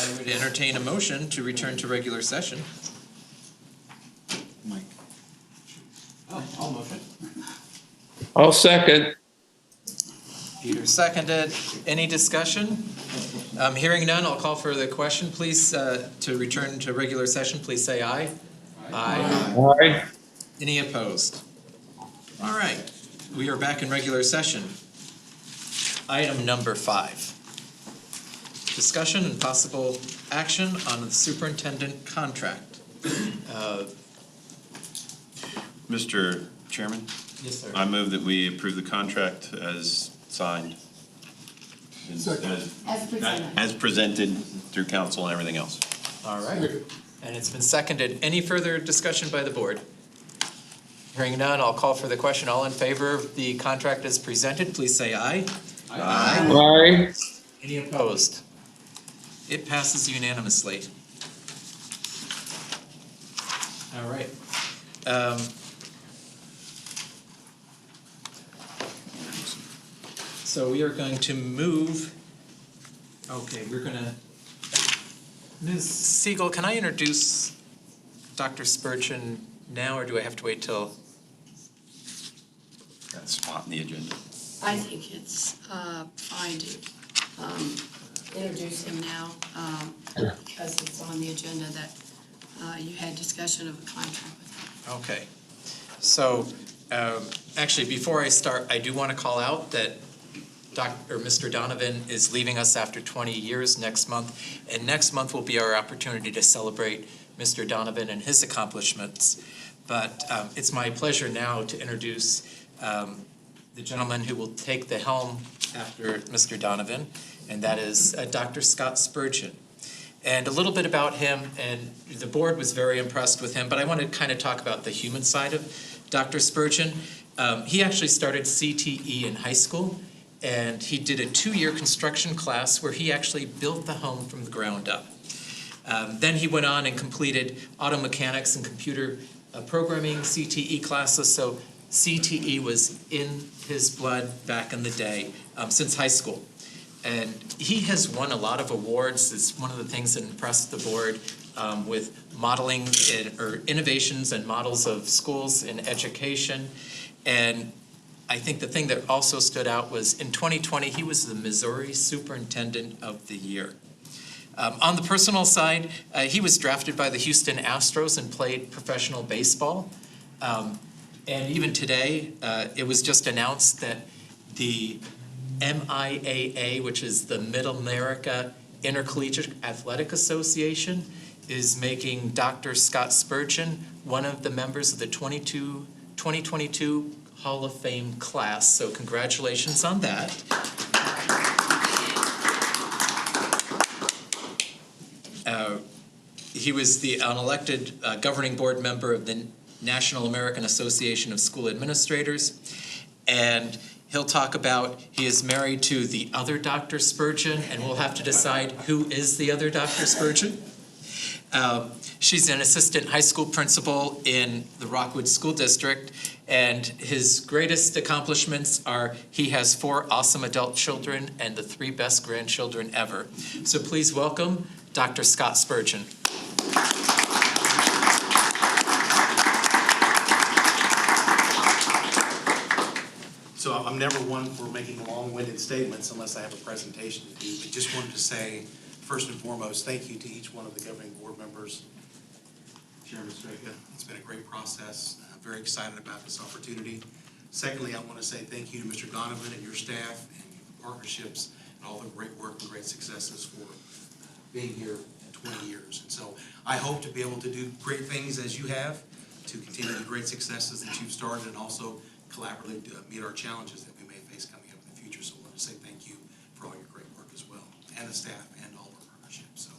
I would entertain a motion to return to regular session. Mike. Oh, I'll motion. I'll second. Peter seconded. Any discussion? Hearing none, I'll call for the question. Please, to return to regular session, please say aye. Aye. Aye. Any opposed? All right, we are back in regular session. Item number 5. Discussion and possible action on the superintendent contract. Mr. Chairman, Yes, sir. I move that we approve the contract as signed. As presented through council and everything else. All right, and it's been seconded. Any further discussion by the board? Hearing none, I'll call for the question. All in favor of the contract as presented, please say aye. Aye. Aye. Any opposed? It passes unanimously. All right. So we are going to move, okay, we're gonna, Ms. Siegel, can I introduce Dr. Spurgeon now, or do I have to wait till? That spot in the agenda. I think it's fine to introduce him now because it's on the agenda that you had discussion of a contract with him. Okay. So, actually, before I start, I do want to call out that Mr. Donovan is leaving us after 20 years next month, and next month will be our opportunity to celebrate Mr. Donovan and his accomplishments. But it's my pleasure now to introduce the gentleman who will take the helm after Mr. Donovan, and that is Dr. Scott Spurgeon. And a little bit about him, and the board was very impressed with him, but I want to kind of talk about the human side of Dr. Spurgeon. He actually started CTE in high school, and he did a 2-year construction class where he actually built the home from the ground up. Then he went on and completed auto mechanics and computer programming CTE classes, so CTE was in his blood back in the day, since high school. And he has won a lot of awards. It's one of the things that impressed the board with modeling or innovations and models of schools in education. And I think the thing that also stood out was in 2020, he was the Missouri Superintendent of the Year. On the personal side, he was drafted by the Houston Astros and played professional baseball. And even today, it was just announced that the MIAA, which is the Middle America Intercollegiate Athletic Association, is making Dr. Scott Spurgeon one of the members of the 2022 Hall of Fame class. So congratulations on that. He was an elected governing board member of the National American Association of School Administrators, and he'll talk about he is married to the other Dr. Spurgeon, and we'll have to decide who is the other Dr. Spurgeon. She's an assistant high school principal in the Rockwood School District, and his greatest accomplishments are he has 4 awesome adult children and the 3 best grandchildren ever. So please welcome Dr. Scott Spurgeon. So I'm never one for making long-winded statements unless I have a presentation to do, but just wanted to say, first and foremost, thank you to each one of the governing board members. Chairman Straka, it's been a great process. I'm very excited about this opportunity. Secondly, I want to say thank you to Mr. Donovan and your staff and your partnerships and all the great work and great successes for being here in 20 years. And so I hope to be able to do great things as you have, to continue the great successes that you've started, and also collaboratively to meet our challenges that we may face coming up in the future. So I want to say thank you for all your great work as well, and the staff and all of our partnerships.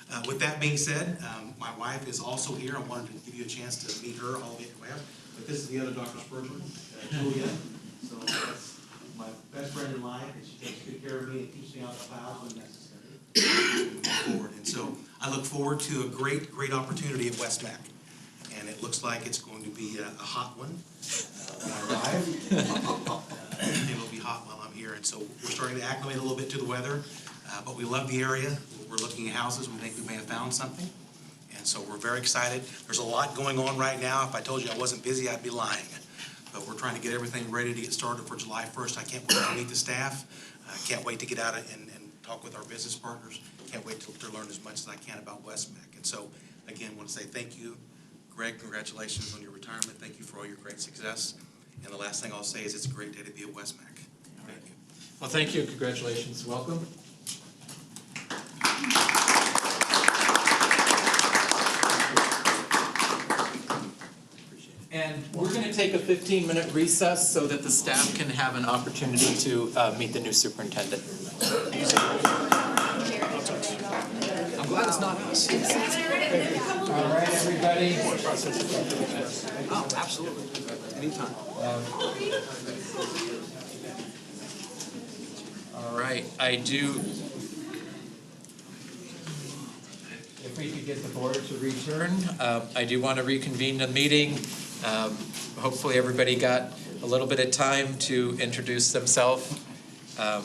So with that being said, my wife is also here. I wanted to give you a chance to meet her, albeit web, but this is the other Dr. Spurgeon, Julia. So that's my best friend in life, and she takes good care of me and keeps me out of the clouds when necessary. And so I look forward to a great opportunity at West-MEC. And it looks like it's going to be a hot one when I arrive. It'll be hot while I'm here. And so we're starting to acclimate a little bit to the weather, but we love the area. we're looking at houses, we think we may have found something. And so we're very excited. There's a lot going on right now. If I told you I wasn't busy, I'd be lying. But we're trying to get everything ready to get started for July 1st. I can't wait to meet the staff. I can't wait to get out and talk with our business partners. Can't wait to learn as much as I can about West-MEC. And so, again, I want to say thank you. Greg, congratulations on your retirement. Thank you for all your great success. And the last thing I'll say is it's a great day to be at West-MEC. Thank you. Well, thank you, congratulations, welcome. And we're going to take a 15-minute recess so that the staff can have an opportunity to meet the new superintendent. I'm glad it's not us. All right, everybody. Oh, absolutely. Anytime. All right, I do. If we could get the board to return, I do want to reconvene the meeting. Hopefully everybody got a little bit of time to introduce themselves. All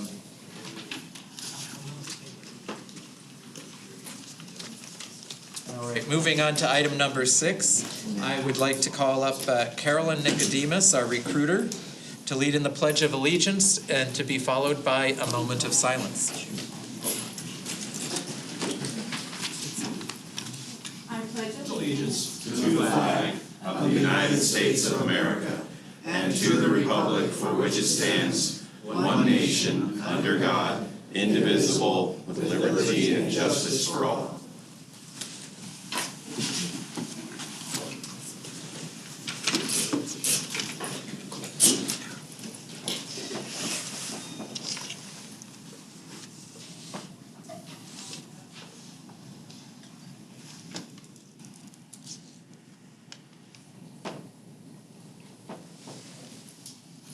right, moving on to item number 6, I would like to call up Carolyn Nicodemus, our recruiter, to lead in the Pledge of Allegiance and to be followed by a moment of silence. I pledge allegiance to the flag of the United States of America and to the republic for which it stands, one nation, under God, indivisible, with liberty and justice for all.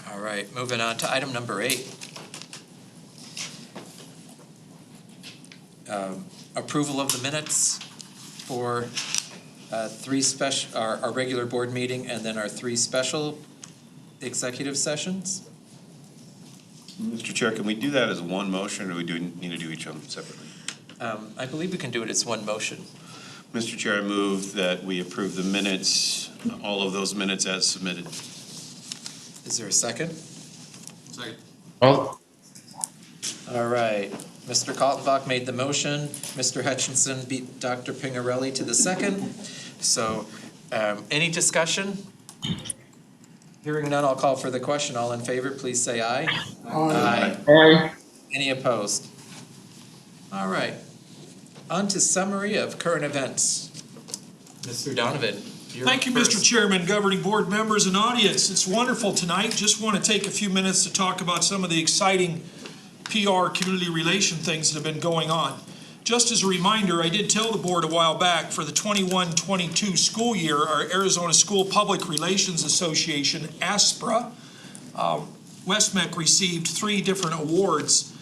All right, moving on to item number 8. Approval of the minutes for our regular board meeting and then our 3 special executive sessions. Mr. Chair, can we do that as one motion, or do we need to do each of them separately? I believe we can do it as one motion. Mr. Chair, I move that we approve the minutes, all of those minutes as submitted. Is there a second? Second. Oh, All right, Mr. Kaltenbach made the motion, Mr. Hutchinson beat Dr. Pingarelli to the second. So, any discussion? Hearing none, I'll call for the question. All in favor, please say aye. Aye. aye. Any opposed? All right. On to summary of current events. Mr. Donovan, you're Thank you, first. Mr. Chairman, governing board members and audience. It's wonderful tonight. Just want to take a few minutes to talk about some of the exciting PR, community relation things that have been going on. Just as a reminder, I did tell the board a while back, for the 21-22 school year, our Arizona School Public Relations Association, ASPRA, West-MEC received 3 different awards.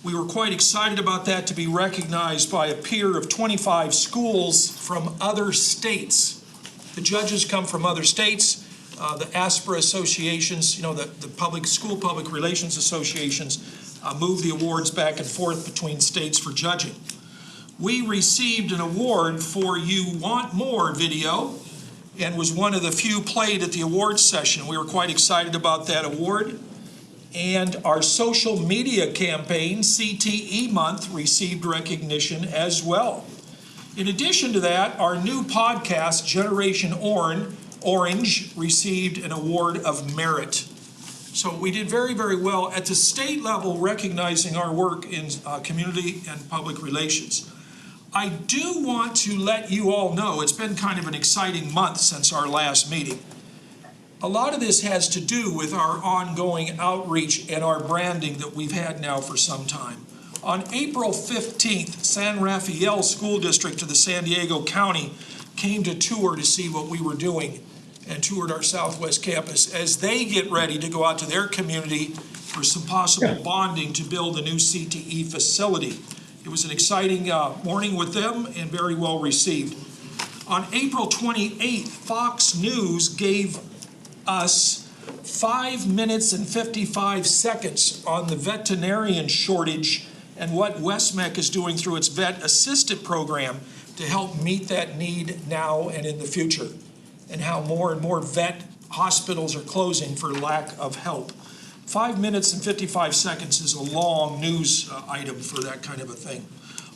We were quite excited about that, to be recognized by a peer of 25 schools from other states. The judges come from other states. The ASPRA associations, the school public relations associations, move the awards back and forth between states for judging. We received an award for You Want More video and was one of the few played at the awards session. We were quite excited about that award. And our social media campaign, CTE Month, received recognition as well. In addition to that, our new podcast, Generation Orange, received an award of merit. So we did very, very well at the state level, recognizing our work in community and public relations. I do want to let you all know, it's been kind of an exciting month since our last meeting. A lot of this has to do with our ongoing outreach and our branding that we've had now for some time. On April 15th, San Rafael School District of the San Diego County came to tour to see what we were doing and toured our Southwest campus as they get ready to go out to their community for some possible bonding to build a new CTE facility. It was an exciting morning with them and very well received. On April 28th, Fox News gave us 5 minutes and 55 seconds on the veterinarian shortage and what West-MEC is doing through its Vet Assistant Program to help meet that need now and in the future, and how more and more vet hospitals are closing for lack of help. 5 minutes and 55 seconds is a long news item for that kind of a thing.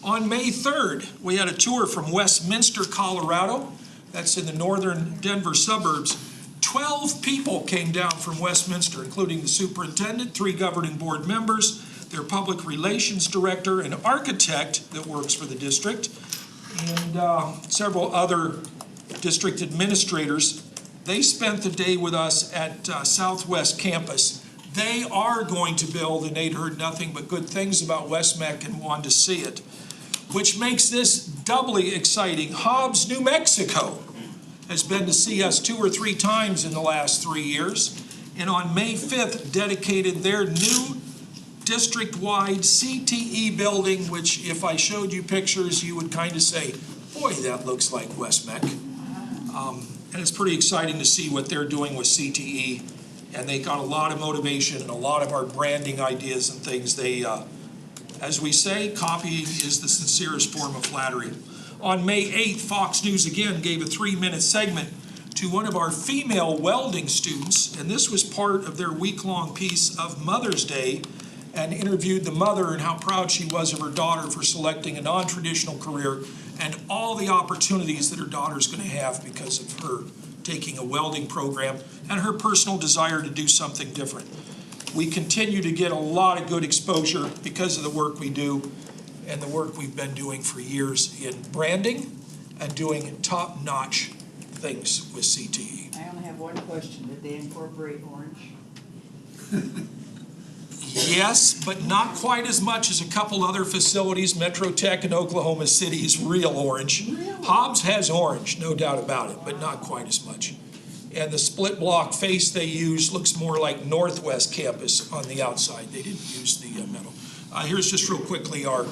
On May 3rd, we had a tour from Westminster, Colorado. That's in the northern Denver suburbs. 12 people came down from Westminster, including the superintendent, 3 governing board members, their public relations director, an architect that works for the district, and several other district administrators. They spent the day with us at Southwest Campus. They are going to build, and they'd heard nothing but good things about West-MEC and wanted to see it, which makes this doubly exciting. Hobbs, New Mexico has been to see us 2 or 3 times in the last 3 years, and on May 5th dedicated their new district-wide CTE building, which if I showed you pictures, you would kind of say, boy, that looks like West-MEC. And it's pretty exciting to see what they're doing with CTE, and they got a lot of motivation and a lot of our branding ideas and things. They, as we say, copying is the sincerest form of flattery. On May 8th, Fox News again gave a 3-minute segment to one of our female welding students, and this was part of their week-long piece of Mother's Day, and interviewed the mother and how proud she was of her daughter for selecting a non-traditional career and all the opportunities that her daughter's going to have because of her taking a welding program and her personal desire to do something different. We continue to get a lot of good exposure because of the work we do and the work we've been doing for years in branding and doing top-notch things with CTE. I only have one question. Did they incorporate orange? Yes, but not quite as much as a couple other facilities. Metro Tech in Oklahoma City is real orange. Really? Hobbs has orange, no doubt about it, but not quite as much. And the split block face they use looks more like Northwest Campus on the outside. They didn't use the metal. Here's just real quickly our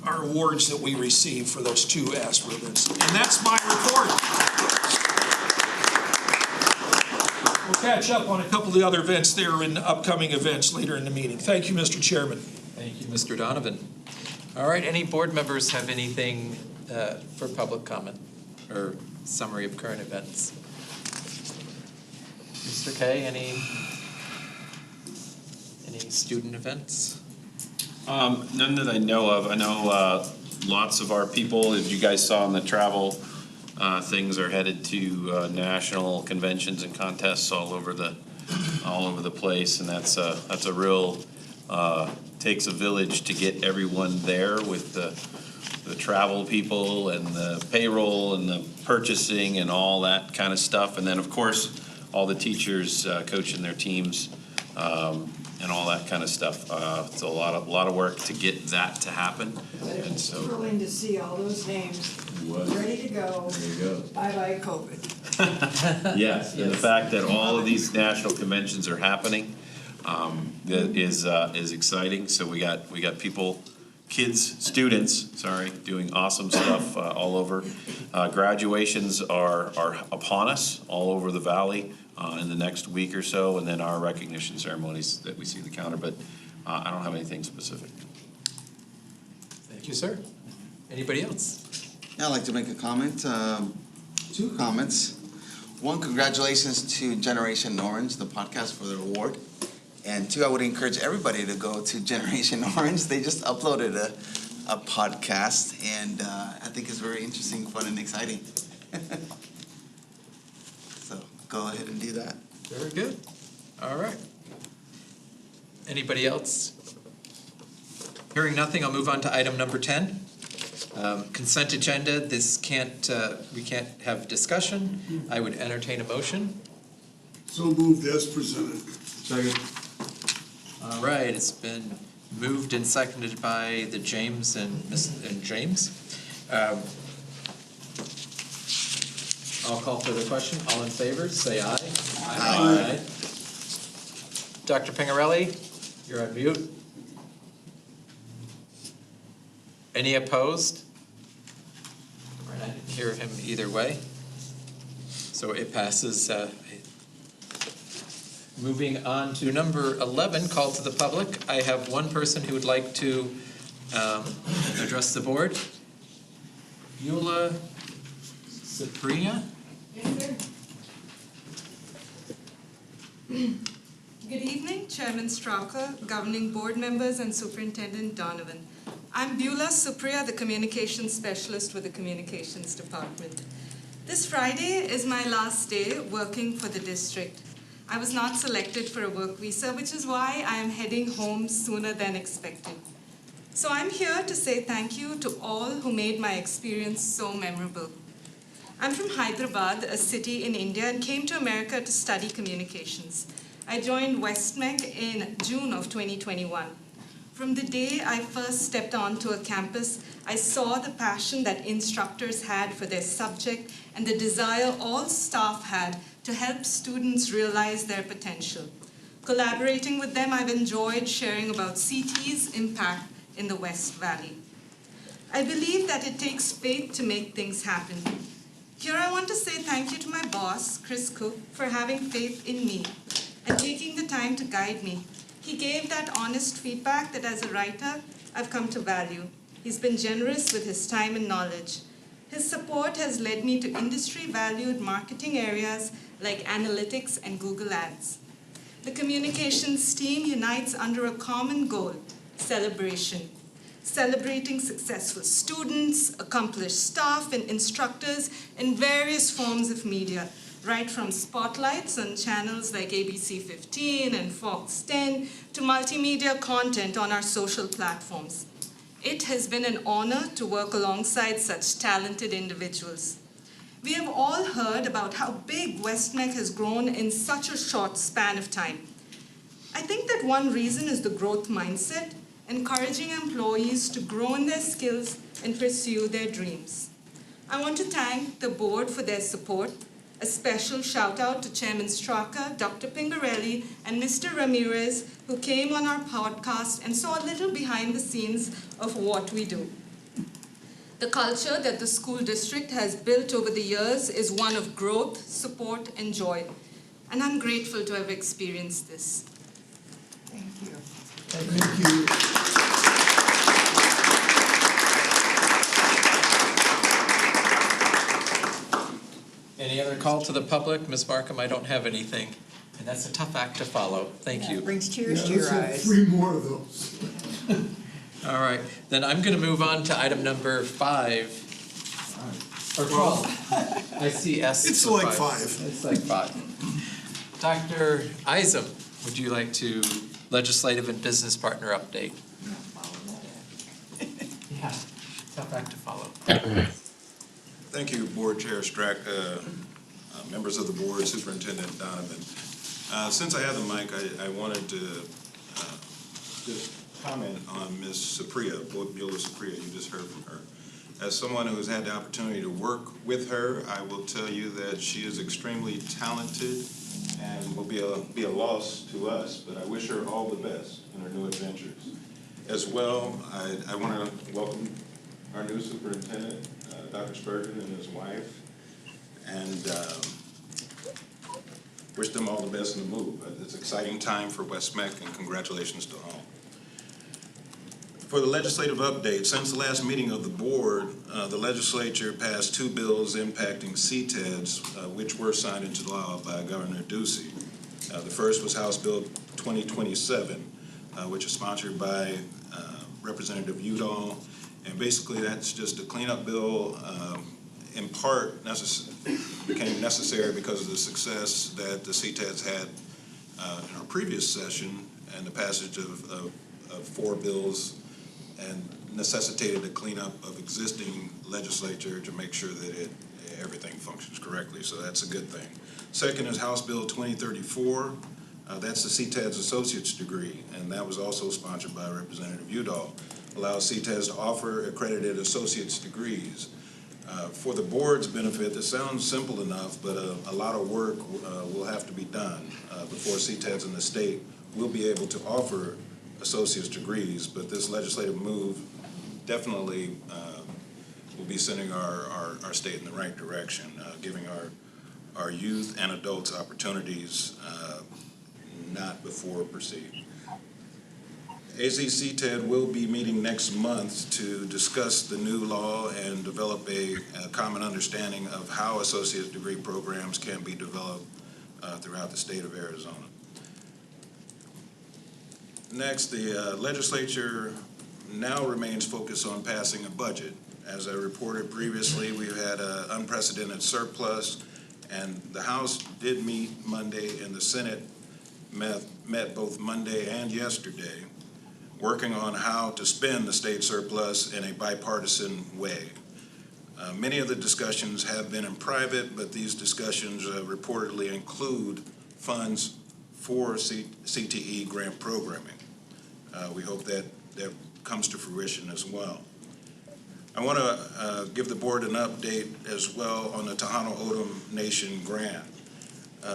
awards that we received for those 2 ASPR events. And that's my report. We'll catch up on a couple of the other events there in upcoming events later in the meeting. Thank you, Mr. Chairman. Thank you, Mr. Donovan. All right, any board members have anything for public comment or summary of current events? Mr. Kay, any student events? None that I know of. I know lots of our people, as you guys saw in the travel things, are headed to national conventions and contests all over the place, and that's a real takes a village to get everyone there with the travel people and the payroll and the purchasing and all that kind of stuff, and then of course all the teachers coaching their teams and all that kind of stuff. It's a lot of work to get that to happen, and so. Thrilling to see all those names ready to go. There you go. Bye-bye COVID. Yes, and the fact that all of these national conventions are happening that is exciting. So we got people, students, doing awesome stuff all over. Graduations are upon us all over the valley in the next week or so, and then our recognition ceremonies that we see the calendar. But I don't have anything specific. Thank you, sir. Anybody else? Yeah, I'd like to make a comment, 2 comments. One, congratulations to Generation Orange, the podcast, for their award. And 2, I would encourage everybody to go to Generation Orange. They just uploaded a podcast, and I think it's very interesting, fun, and exciting. So go ahead and do that. Very good. All right. Anybody else? Hearing nothing, I'll move on to item number 10. Consent agenda. This we can't have discussion. I would entertain a motion. So moved as presented. Second. All right, it's been moved and seconded by the James and James. I'll call for the question. All in favor, say aye. Aye. Dr. Pingarelli, you're on mute. Any opposed? All right, I didn't hear him either way. So it passes Moving on to number 11, call to the public. I have one person who would like to address the board. Eula Sapria? Yes, sir. Good evening, Chairman Straka, Governing Board members, and Superintendent Donovan. I'm Beulah Supriya, the Communications Specialist with the Communications Department. This Friday is my last day working for the district. I was not selected for a work visa, which is why I am heading home sooner than expected. So I'm here to say thank you to all who made my experience so memorable. I'm from Hyderabad, a city in India, and came to America to study communications. I joined West-MEC in June of 2021. From the day I first stepped onto a campus, I saw the passion that instructors had for their subject and the desire all staff had to help students realize their potential. Collaborating with them, I've enjoyed sharing about CT's impact in the West Valley. I believe that it takes faith to make things happen. Here I want to say thank you to my boss, Chris Cook, for having faith in me and taking the time to guide me. He gave that honest feedback that as a writer, I've come to value. He's been generous with his time and knowledge. His support has led me to industry-valued marketing areas like analytics and Google Ads. The communications team unites under a common goal, celebration. Celebrating successful students, accomplished staff, and instructors in various forms of media, right from spotlights on channels like ABC 15 and Fox 10 to multimedia content on our social platforms. It has been an honor to work alongside such talented individuals. We have all heard about how big West-MEC has grown in such a short span of time. I think that one reason is the growth mindset, encouraging employees to grow in their skills and pursue their dreams. I want to thank the board for their support. A special shout out to Chairman Straka, Dr. Pingarelli, and Mr. Ramirez, who came on our podcast and saw a little behind the scenes of what we do. The culture that the school district has built over the years is one of growth, support, and joy. And I'm grateful to have experienced this. Thank you. Thank you. Any other call to the public? Ms. Markham, I don't have anything. And that's a tough act to follow. Thank Yeah, you. it brings Yeah, tears to let's your have eyes. 3 more of those. All right, then I'm going to move on to item number 5. Or 12. I see S. It's for like 5. It's like 5. Dr. Isom, would you like to legislative and business partner update? Yeah, tough act to follow. Thank you, Board Chair Strack, members of the board, Superintendent Donovan. Since I have the mic, I wanted to just comment on Ms. Supriya, Beulah Supriya, you just heard from her. As someone who has had the opportunity to work with her, I will tell you that she is extremely talented and will be a loss to us, but I wish her all the best in her new adventures. As well, I want to welcome our new superintendent, Dr. Spurgeon and his wife, and wish them all the best in the move. It's an exciting time for West-MEC, and congratulations to all. For the legislative update, since the last meeting of the board, the legislature passed 2 bills impacting CTEDs, which were signed into law by Governor Ducey. The first was House Bill 2027, which is sponsored by Representative Udall. And basically, that's just a cleanup bill, in part became necessary because of the success that the CTEDs had in our previous session and the passage of 4 bills, and necessitated a cleanup of existing legislature to make sure that everything functions correctly. So that's a good thing. Second is House Bill 2034. That's the CTED's associate's degree, and that was also sponsored by Representative Udall. Allows CTEDs to offer accredited associate's degrees. For the board's benefit, this sounds simple enough, but a lot of work will have to be done before CTEDs in the state will be able to offer associate's degrees. But this legislative move definitely will be sending our state in the right direction, giving our youth and adults opportunities not before proceed. AZCTED will be meeting next month to discuss the new law and develop a common understanding of how associate degree programs can be developed throughout the state of Arizona. Next, the legislature now remains focused on passing a budget. As I reported previously, we've had an unprecedented surplus, and the House did meet Monday, and the Senate met both Monday and yesterday, working on how to spend the state surplus in a bipartisan way. Many of the discussions have been in private, but these discussions reportedly include funds for CTE grant programming. We hope that comes to fruition as well. I want to give the board an update as well on the Tohono O'odham Nation grant.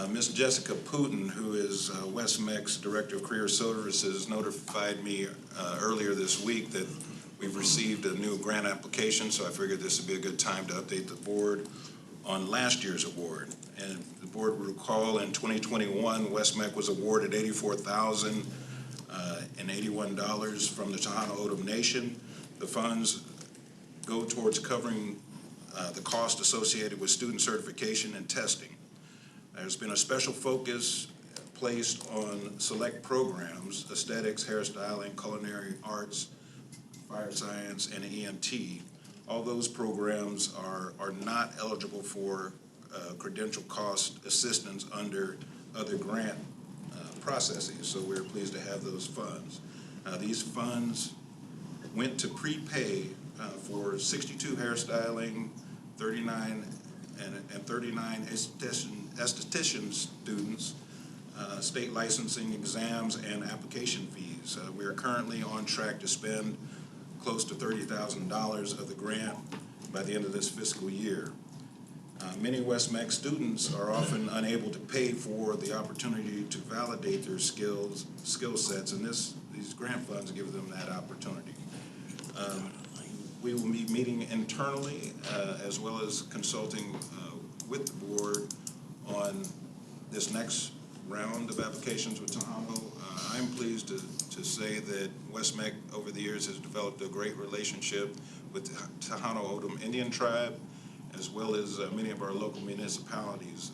Ms. Jessica Putin, who is West-MEC's Director of Career Services, notified me earlier this week that we've received a new grant application, so I figured this would be a good time to update the board on last year's award. And the board will recall in 2021, West-MEC was awarded $84,081 from the Tohono O'odham Nation. The funds go towards covering the cost associated with student certification and testing. There's been a special focus placed on select programs: aesthetics, hairstyling, culinary arts, fire science, and EMT. All those programs are not eligible for credential cost assistance under other grant processes, so we're pleased to have those funds. These funds went to prepay for 62 hairstyling, 39 esthetician students, state licensing exams, and application fees. We are currently on track to spend close to $30,000 of the grant by the end of this fiscal year. Many West-MEC students are often unable to pay for the opportunity to validate their skill sets, and these grant funds give them that opportunity. We will be meeting internally as well as consulting with the board on this next round of applications with Tohono. I'm pleased to say that West-MEC over the years has developed a great relationship with the Tohono O'odham Indian tribe, as well as many of our local municipalities.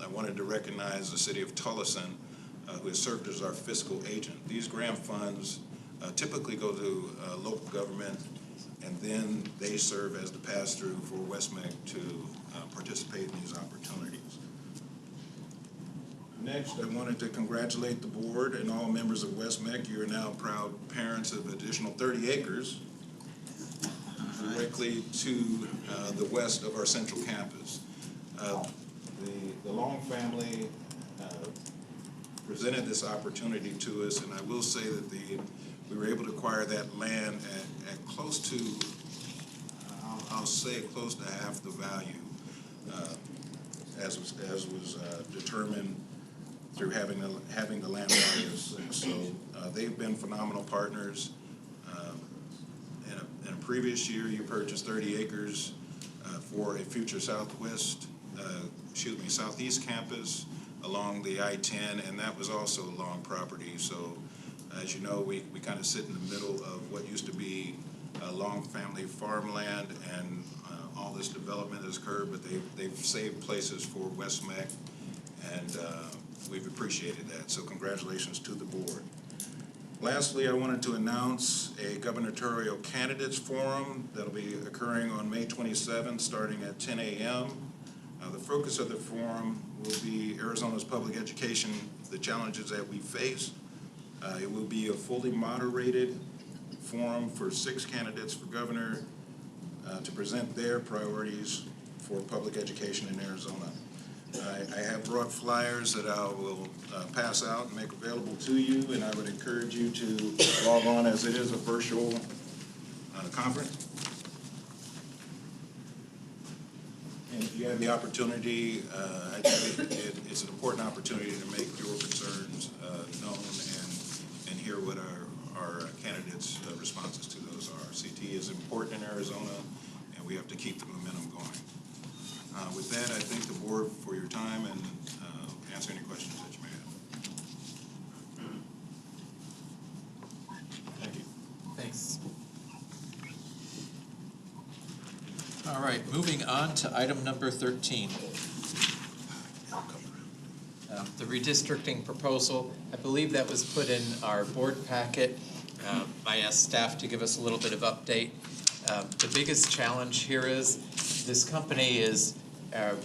I wanted to recognize the city of Tullason, who has served as our fiscal agent. These grant funds typically go to local government, and then they serve as the pass-through for West-MEC to participate in these opportunities. Next, I wanted to congratulate the board and all members of West-MEC. You are now proud parents of additional 30 acres directly to the west of our central campus. The Long family presented this opportunity to us, and I will say that we were able to acquire that land at close to, I'll say close to half the value, as was determined through having the land values. So they've been phenomenal partners. In a previous year, you purchased 30 acres for a future southeast campus along the I-10, and that was also long property. So as you know, we kind of sit in the middle of what used to be Long family farmland, and all this development has occurred, but they've saved places for West-MEC, and we've appreciated that. So congratulations to the board. Lastly, I wanted to announce a gubernatorial candidates forum that'll be occurring on May 27th, starting at 10 a.m. The focus of the forum will be Arizona's public education, the challenges that we face. It will be a fully moderated forum for 6 candidates for governor to present their priorities for public education in Arizona. I have brought flyers that I will pass out and make available to you, and I would encourage you to log on, as it is a virtual conference. And if you have the opportunity, I think it's an important opportunity to make your concerns known and hear what our candidates' responses to those are. CT is important in Arizona, and we have to keep the momentum going. With that, I thank the board for your time and answer any questions that you may have. All right, moving on to item number 13. The redistricting proposal, I believe that was put in our board packet. I asked staff to give us a little bit of update. The biggest challenge here is, this company is,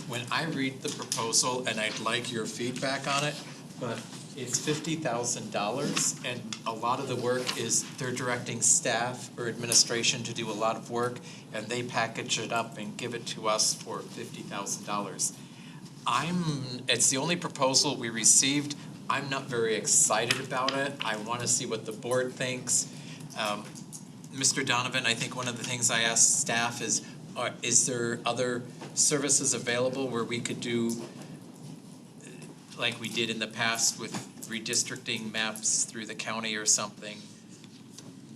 when I read the proposal, and I'd like your feedback on it, but it's $50,000, and a lot of the work is they're directing staff or administration to do a lot of work, and they package it up and give it to us for $50,000. It's the only proposal we received. I'm not very excited about it. I want to see what the board thinks. Mr. Donovan, I think one of the things I asked staff is there other services available where we could do like we did in the past with redistricting maps through the county or something?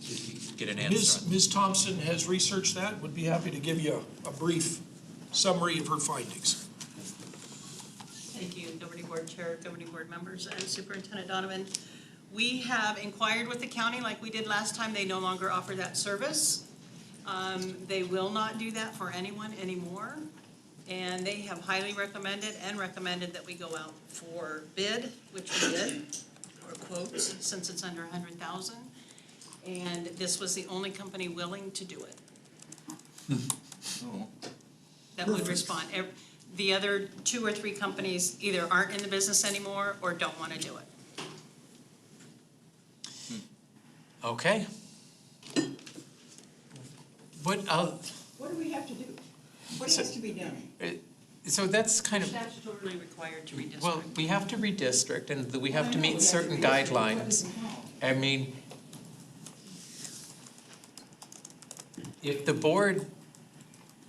Did we get an answer on that? Ms. Thompson has researched that, would be happy to give you a brief summary of her findings. Thank you, Governing Board Chair, Governing Board members, and Superintendent Donovan. We have inquired with the county like we did last time. They no longer offer that service. They will not do that for anyone anymore. And they have highly recommended that we go out for bid, which we did, or quotes, since it's under 100,000. And this was the only company willing to do it. That would respond. The other 2 or 3 companies either aren't in the business anymore or don't want to do it. Okay. What do we have to do? What has to be done? So that's kind of, Statutorily required to redistrict. well, we have to redistrict and we have to meet certain guidelines. I mean, if the board,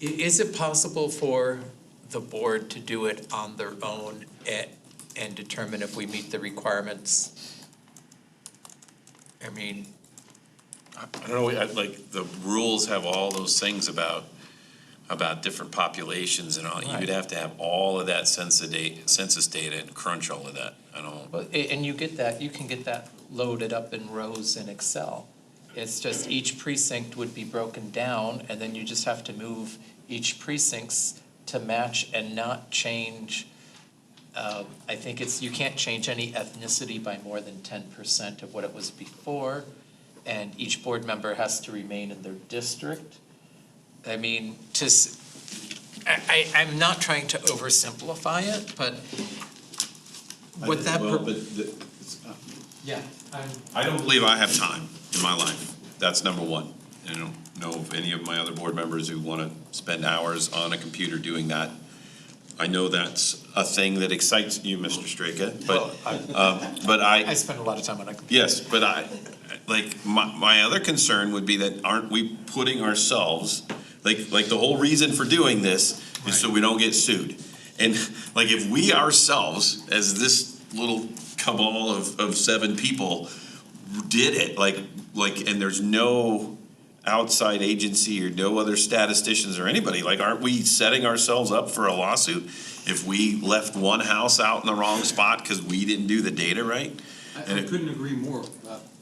is it possible for the board to do it on their own and determine if we meet the requirements? I mean, I don't know, like, the rules have all those things about different populations and all. Right. You'd have to have all of that census data and crunch all of that. I don't. well, and you get that, you can get that loaded up in rows in Excel. It's just each precinct would be broken down, and then you just have to move each precincts to match and not change. I think you can't change any ethnicity by more than 10% of what it was before, and each board member has to remain in their district. I mean, I'm not trying to oversimplify it, but what that. Yeah. I don't believe I have time in my life. That's number one. I don't know of any of my other board members who want to spend hours on a computer doing that. I know that's a thing that excites you, Mr. Straka, but I spend a lot of time on a computer. yes, but my other concern would be that aren't we putting ourselves, like the whole reason for doing this is so we don't get sued. And like if we ourselves, as this little cabal of 7 people did it, like and there's no outside agency or no other statisticians or anybody, like aren't we setting ourselves up for a lawsuit if we left one house out in the wrong spot because we didn't do the data right? I couldn't agree more.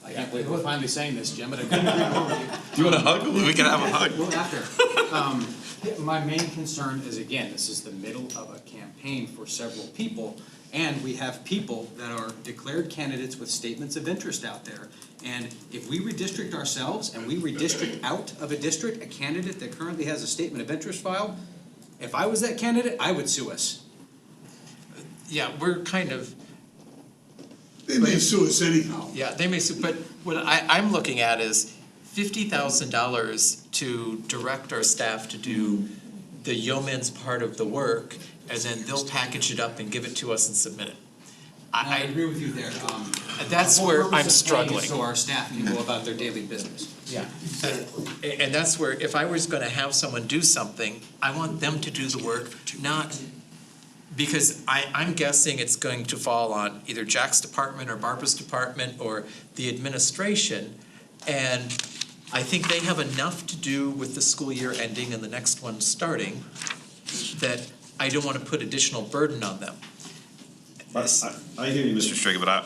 I can't believe we're finally saying this, Jim, but I couldn't agree more with you. Do you want a hug? We can have a hug. Well, after. My main concern is, again, this is the middle of a campaign for several people, and we have people that are declared candidates with statements of interest out there. And if we redistrict ourselves and we redistrict out of a district a candidate that currently has a statement of interest filed, if I was that candidate, I would sue us. Yeah, we're kind of. They may sue us anyhow. Yeah, they may sue, but what I'm looking at is $50,000 to direct our staff to do the yeoman's part of the work, and then they'll package it up and give it to us and submit it. I agree with you there. That's where I'm struggling. So our staff can go about their daily business. Yeah, and that's where, if I was gonna have someone do something, I want them to do the work, not, because I'm guessing it's going to fall on either Jack's department or Barbara's department or the administration. And I think they have enough to do with the school year ending and the next one starting that I don't want to put additional burden on them. I hear you, Mr. Straka, but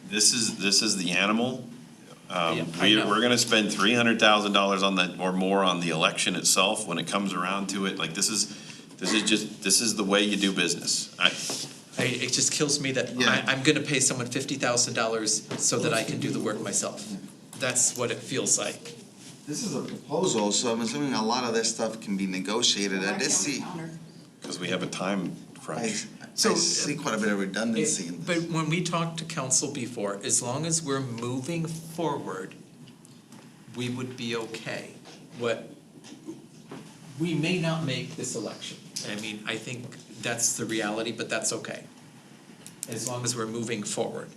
this is the animal. Yeah, I know. We're gonna spend $300,000 on the, or more on the election itself when it comes around to it. Like, this is the way you do business. It just kills me that I'm gonna pay someone $50,000 so that I can do the work myself. That's what it feels like. This is a proposal, so I'm assuming a lot of this stuff can be negotiated. I did see, Because we have a time crunch. I see quite a bit of redundancy in this. But when we talked to council before, as long as we're moving forward, we would be okay. We may not make this election. I mean, I think that's the reality, but that's okay. As long as we're moving forward.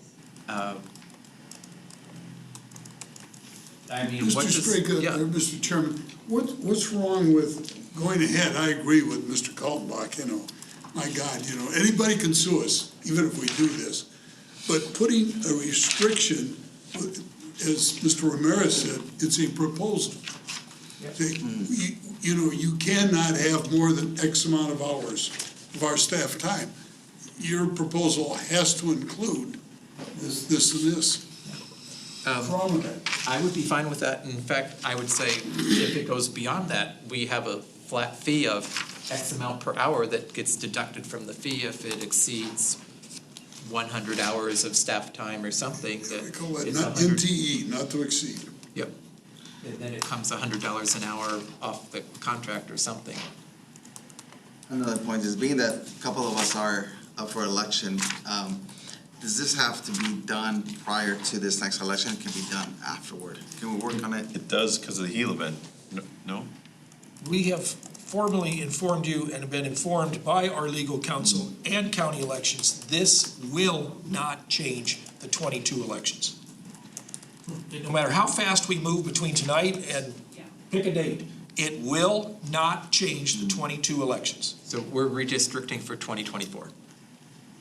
I mean, what Mr. does, Straka, yeah. Mr. Chairman, what's wrong with going ahead? I agree with Mr. Kaltenbach, my God, anybody can sue us, even if we do this. But putting a restriction, as Mr. Ramirez said, it's a proposal. You cannot have more than X amount of hours of our staff time. Your proposal has to include this and this. What's wrong with that? I would be fine with that. In fact, I would say if it goes beyond that, we have a flat fee of X amount per hour that gets deducted from the fee if it exceeds 100 hours of staff time or something. We call that It's not 100. NTE, not to exceed. Yep. And then it comes $100 an hour off the contract or something. Another point is, being that a couple of us are up for election, does this have to be done prior to this next election? It can be done afterward. Can we work on it? It does because of the HEAL event. No? We have formally informed you and have been informed by our legal counsel and county elections, this will not change the 22 elections. No matter how fast we move between tonight and pick a date, it will not change the 22 elections. So we're redistricting for 2024.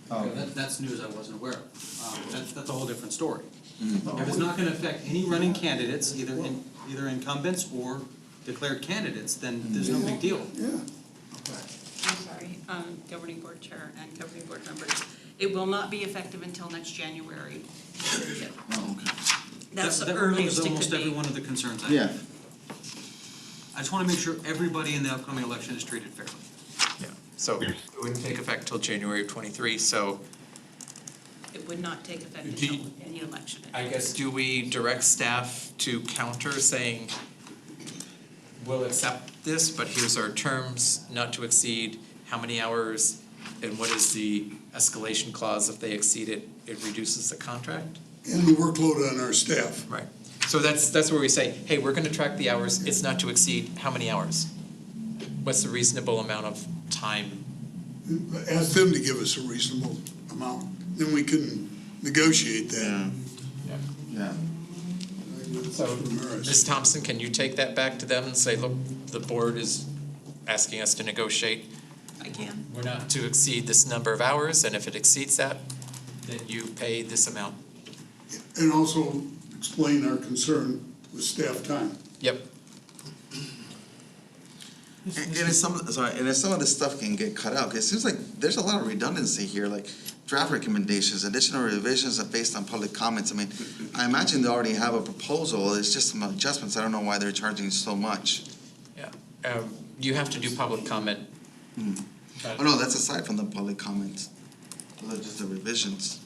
That's news I wasn't aware of. That's a whole different story. If it's not gonna affect any running candidates, either incumbents or declared candidates, then there's no big deal. Yeah. I'm sorry, governing board chair and governing board members. It will not be effective until next January. Period. Oh, okay. That's the That earliest removes it almost could every be. one of the concerns I Yeah. have. I just wanna make sure everybody in the upcoming election is treated fairly. Yeah. So it wouldn't take effect till January of '23, so It would not take effect Do you- until any election. I guess, do we direct staff to counter saying, we'll accept this, but here's our terms, not to exceed how many hours, and what is the escalation clause if they exceed it, it reduces the contract? And the workload on our staff. Right. So that's where we say, hey, we're gonna track the hours, it's not to exceed how many hours? What's the reasonable amount of time? Ask them to give us a reasonable amount, then we can negotiate that. Yeah. So, Ms. Thompson, can you take that back to them and say, look, the board is asking us to negotiate, I can. we're not to exceed this number of hours, and if it exceeds that, then you pay this amount? And also explain our concern with staff time. Yep. And if some of this stuff can get cut out, 'cause it seems like there's a lot of redundancy here, like draft recommendations, additional revisions are based on public comments. I mean, I imagine they already have a proposal, it's just some adjustments, I don't know why they're charging so much. Yeah. You have to do public comment. Oh, no, that's aside from the public comments, those are just the revisions.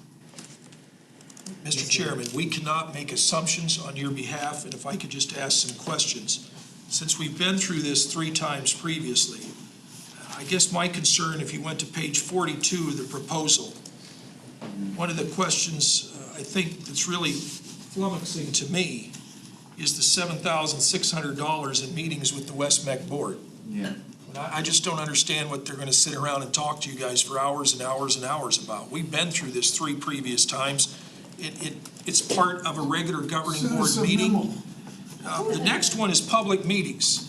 Mr. Chairman, we cannot make assumptions on your behalf, and if I could just ask some questions. Since we've been through this 3 times previously, I guess my concern, if you went to page 42 of the proposal, one of the questions I think that's really flummoxing to me is the $7,600 in meetings with the West-MEC board. Yeah. And I just don't understand what they're gonna sit around and talk to you guys for hours and hours and hours about. We've been through this 3 previous times. It's part of a regular governing Send board us a meeting. memo. The next one is public meetings.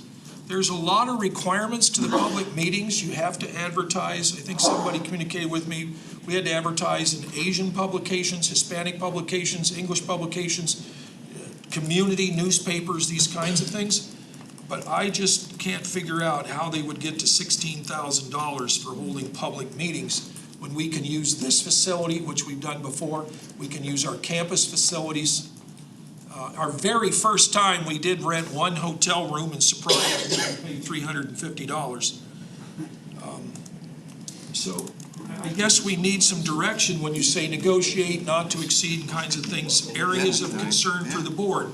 There's a lot of requirements to the public meetings. You have to advertise. I think somebody communicated with me. We had to advertise in Asian publications, Hispanic publications, English publications, community newspapers, these kinds of things. But I just can't figure out how they would get to $16,000 for holding public meetings when we can use this facility, which we've done before. We can use our campus facilities. Our very first time, we did rent one hotel room in Sopraia, we paid $350. So I guess we need some direction when you say negotiate, not to exceed kinds of things, areas of concern for the board.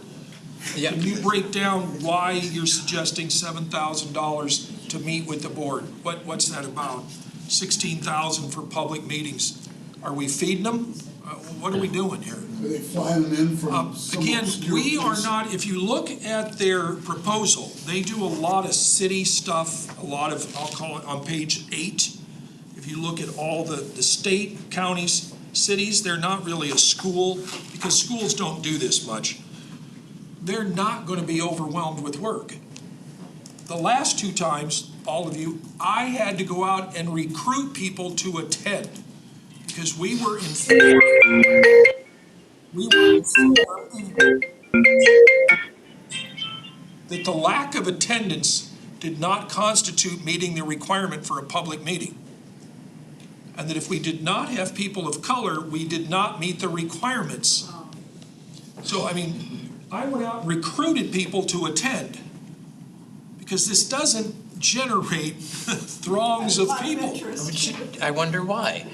Yeah. Can you break down why you're suggesting $7,000 to meet with the board? What's that about? $16,000 for public meetings. Are we feeding them? What are we doing here? Are they flying them in from some Again, obscure we are place? not, if you look at their proposal, they do a lot of city stuff, a lot of, I'll call it on page 8. If you look at all the state, counties, cities, they're not really a school, because schools don't do this much. They're not gonna be overwhelmed with work. The last 2 times, all of you, I had to go out and recruit people to attend, because we were informed that the lack of attendance did not constitute meeting the requirement for a public meeting. And that if we did not have people of color, we did not meet the requirements. So, I mean, I went out and recruited people to attend, because this doesn't generate throngs of people. I wonder why.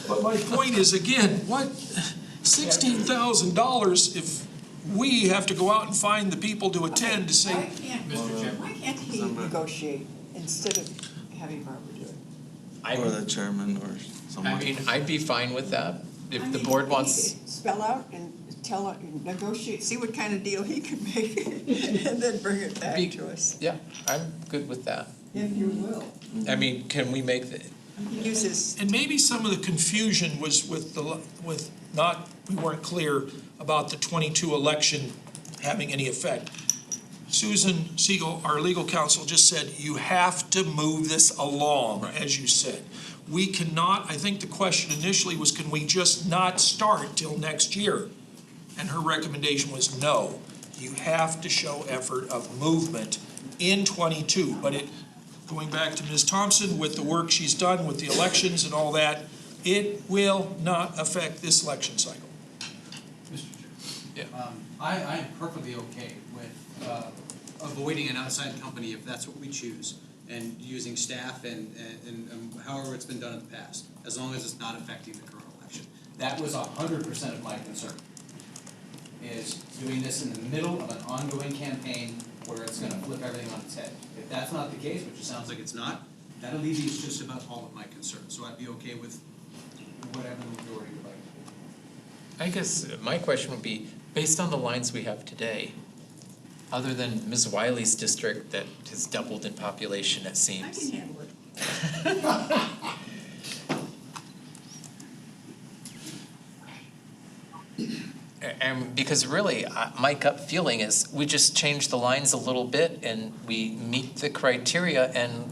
But my point is, again, what, $16,000 if we have to go out and find the people to attend to say, Why can't he negotiate instead of having Barbara do it? Or the chairman or someone. I mean, I'd be fine with that. If I the mean, board he wants, could spell out and negotiate, see what kind of deal he can make, and then bring it back to us. yeah, I'm good with that. If you will. I mean, can we make the, Use his, and maybe some of the confusion was with we weren't clear about the 22 election having any effect. Susan Siegel, our legal counsel, just said, you have to move this along, as you said. We cannot, I think the question initially was, can we just not start till next year? And her recommendation was no. You have to show effort of movement in 22. But going back to Ms. Thompson, with the work she's done with the elections and all that, it will not affect this election cycle. Mr. Chair. I'm perfectly okay with avoiding an outside company if that's what we choose, and using staff and however it's been done in the past, as long as it's not affecting the current election. That was 100% of my concern, is doing this in the middle of an ongoing campaign where it's gonna flip everything on its head. If that's not the case, which it sounds like it's not, that alleviates just about all of my concerns. So I'd be okay with whatever the majority would like to do. I guess my question would be, based on the lines we have today, other than Ms. Wiley's district that has doubled in population, it I seems. can handle it. And because really, my gut feeling is we just change the lines a little bit and we meet the criteria and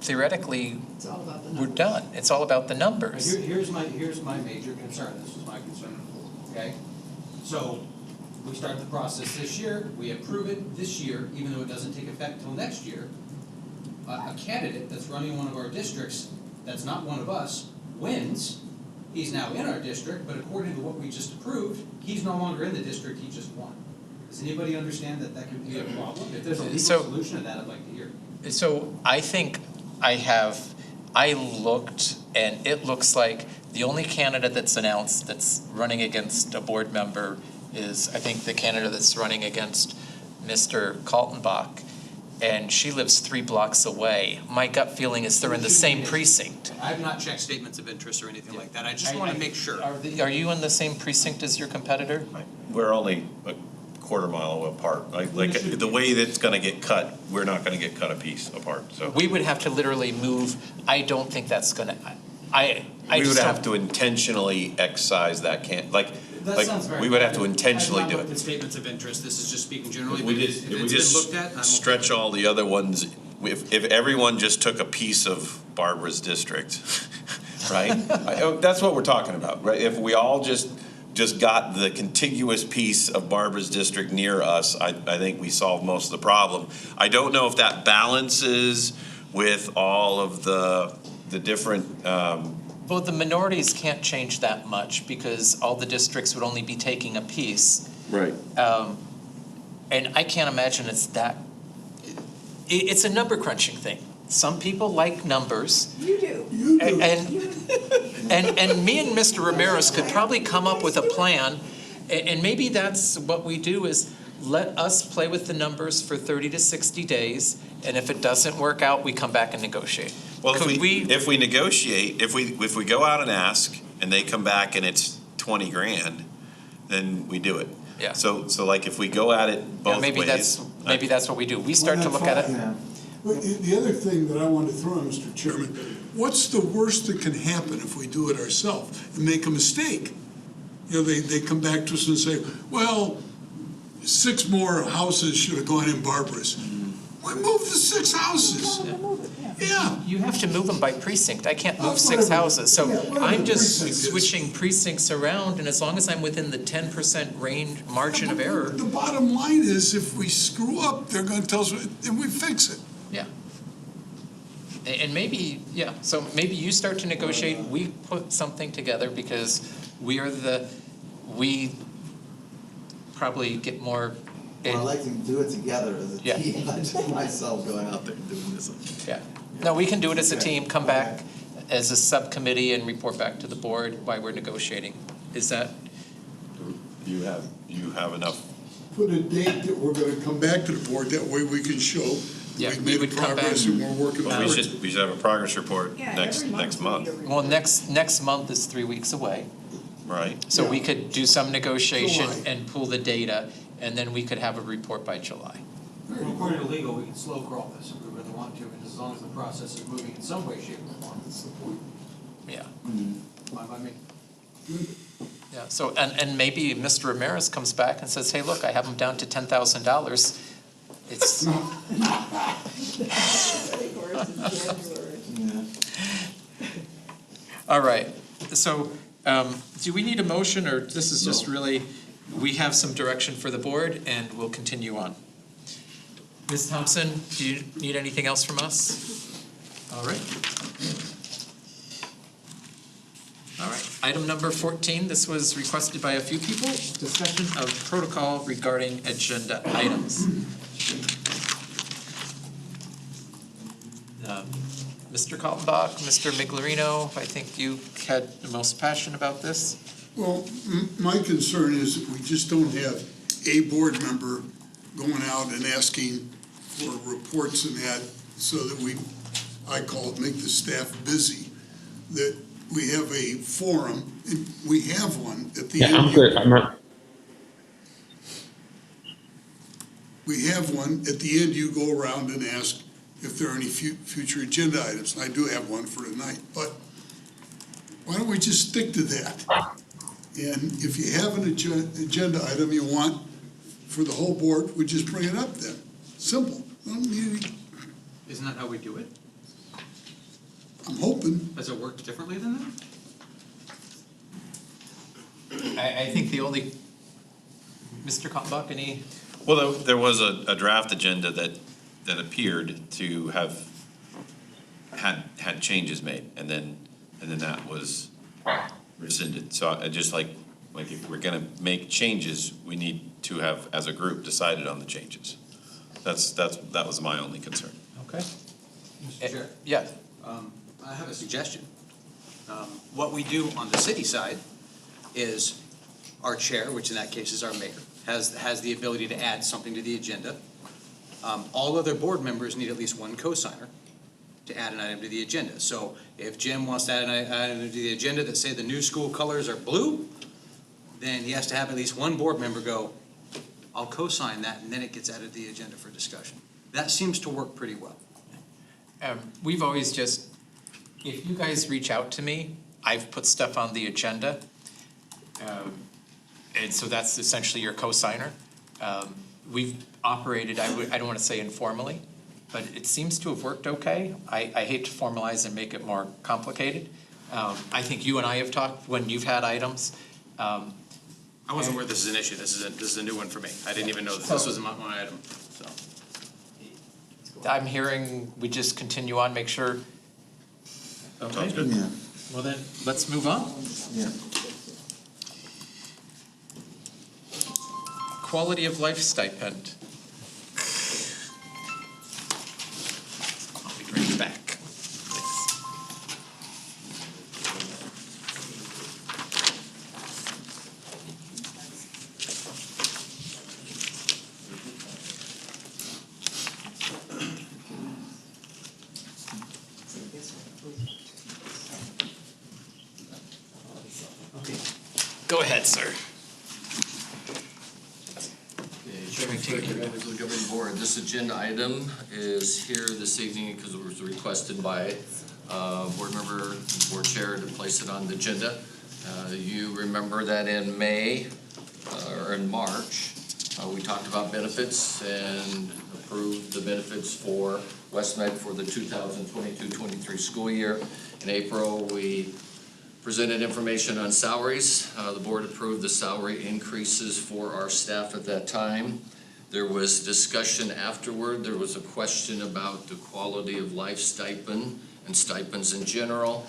theoretically, It's all about the we're numbers. done. It's all about the numbers. Here's my major concern, this was my concern, okay? So, we start the process this year, we approve it this year, even though it doesn't take effect till next year. A candidate that's running one of our districts, that's not one of us, wins. He's now in our district, but according to what we just approved, he's no longer in the district, he just won. Does anybody understand that that could be a problem? If there's a legal solution to that, I'd like to hear. So I think I looked and it looks like the only candidate that's announced that's running against a board member is, I think, the candidate that's running against Mr. Kaltenbach. And she lives 3 blocks away. My gut feeling is they're in the same precinct. I have not checked statements of interest or anything like that, I just wanna make sure. Are you in the same precinct as your competitor? We're only a quarter mile apart. Like the way that's gonna get cut, we're not gonna get cut a piece apart, so. We would have to literally move, I don't think that's gonna, I We just would have don't. to intentionally excise that That sounds very. we would have to intentionally I've do not looked it. at statements of interest, this is just speaking generally, If but we if just, it's if we been just looked at, I'm okay. stretch all the other ones, if everyone just took a piece of Barbara's district, right? That's what we're talking about, right? If we all just got the contiguous piece of Barbara's district near us, I think we solved most of the problem. I don't know if that balances with all of the different, Well, the minorities can't change that much because all the districts would only be taking a piece. Right. And I can't imagine it's that, it's a number crunching thing. Some people like numbers. You do. You do. And me and Mr. Ramirez could probably come up with a plan, and maybe that's what we do is let us play with the numbers for 30 to 60 days, and if it doesn't work out, we come back and negotiate. Well, Could if we negotiate, if we go out and ask and they come back and it's 20 grand, then we do it. Yeah. So like if we go at it both Yeah, maybe ways. maybe that's what we do. We start to look at it. But the other thing that I wanted to throw in, Mr. Chairman, what's the worst that can happen if we do it ourselves and make a mistake? You know, they come back to us and say, well, 6 more houses should have gone in Barbara's. We moved the 6 houses. Yeah. You have to move them by precinct. I can't move 6 Whatever. houses. So Yeah, whatever I'm the just precinct is. switching precincts around, and as long as I'm within the 10% range margin of error. The bottom line is, if we screw up, they're gonna tell us, and we fix it. Yeah. And maybe, yeah, so maybe you start to negotiate, we put something together because we probably get more. Well, I like to do it together as a Yeah. team, not just myself going out there and doing this. Yeah. No, we can do it as a team, come back as a subcommittee and report back to the board while we're negotiating. Is that? You have enough. Put a date that we're gonna come back to the board, that way we can show Yeah, we've we made would come progress back. and we're working Well, on we it. should have a progress report Yeah, next every month, we need a report. Well, next month is 3 weeks away. right? So we Yeah. could do some negotiation July. and pull the data, and then we could have a report by July. Well, according to legal, we can slow crawl this if we really want to, and as long as the process is moving in some way, shape, or form. That's the point. Yeah. Fine by me. Yeah, so, and maybe Mr. Ramirez comes back and says, hey, look, I have them down to $10,000. It's, all right. So, do we need a motion, or this is just really, we have some direction for the board and we'll continue on? Ms. Thompson, do you need anything else from us? All right. All right, item number 14, this was requested by a few people, discussion of protocol regarding agenda items. Mr. Kaltenbach, Mr. Miglerino, I think you had the most passion about this. Well, my concern is that we just don't have a board member going out and asking for reports and that, so that I call it, make the staff busy, that we have a forum, and we have one at the end. Yeah, I'm good. I'm not. We have one, at the end, you go around and ask if there are any future agenda items, and I do have one for tonight, but why don't we just stick to that? And if you have an agenda item you want for the whole board, we just bring it up then. Simple. I don't need any- Isn't that how we do it? I'm hoping. Has it worked differently than that? I think the only, Mr. Kaltenbach, any? Well, there was a draft agenda that appeared to have had changes made, and then that was rescinded. So I just like if we're gonna make changes, we need to have, as a group, decided on the changes. That was my only concern. Okay. Mr. Chair? Yeah. I have a suggestion. What we do on the city side is our chair, which in that case is our mayor, has the ability to add something to the agenda. All other board members need at least one co-signer to add an item to the agenda. So if Jim wants to add an item to the agenda that say the new school colors are blue, then he has to have at least one board member go, I'll co-sign that, and then it gets added to the agenda for discussion. That seems to work pretty well. We've always just, if you guys reach out to me, I've put stuff on the agenda. And so that's essentially your co-signer. We've operated, I don't want to say informally, but it seems to have worked okay. I hate to formalize and make it more complicated. I think you and I have talked when you've had items. I wasn't aware this is an issue. This is a new one for me. I didn't even know that this was my item, so. I'm hearing we just continue on, make sure. Okay. Sounds good. Yeah. Well then, let's move on. Yeah. quality of life stipend. I'll be right back. Thanks. Go ahead, sir. Chairman Tate, members of the governing board, this agenda item is here this evening because it was requested by board member, board chair to place it on the agenda. You remember that in May or in March, we talked about benefits and approved the benefits for West-MEC for the 2022-23 school year. In April, we presented information on salaries. The board approved the salary increases for our staff at that time. There was discussion afterward. There was a question about the quality of life stipend and stipends in general.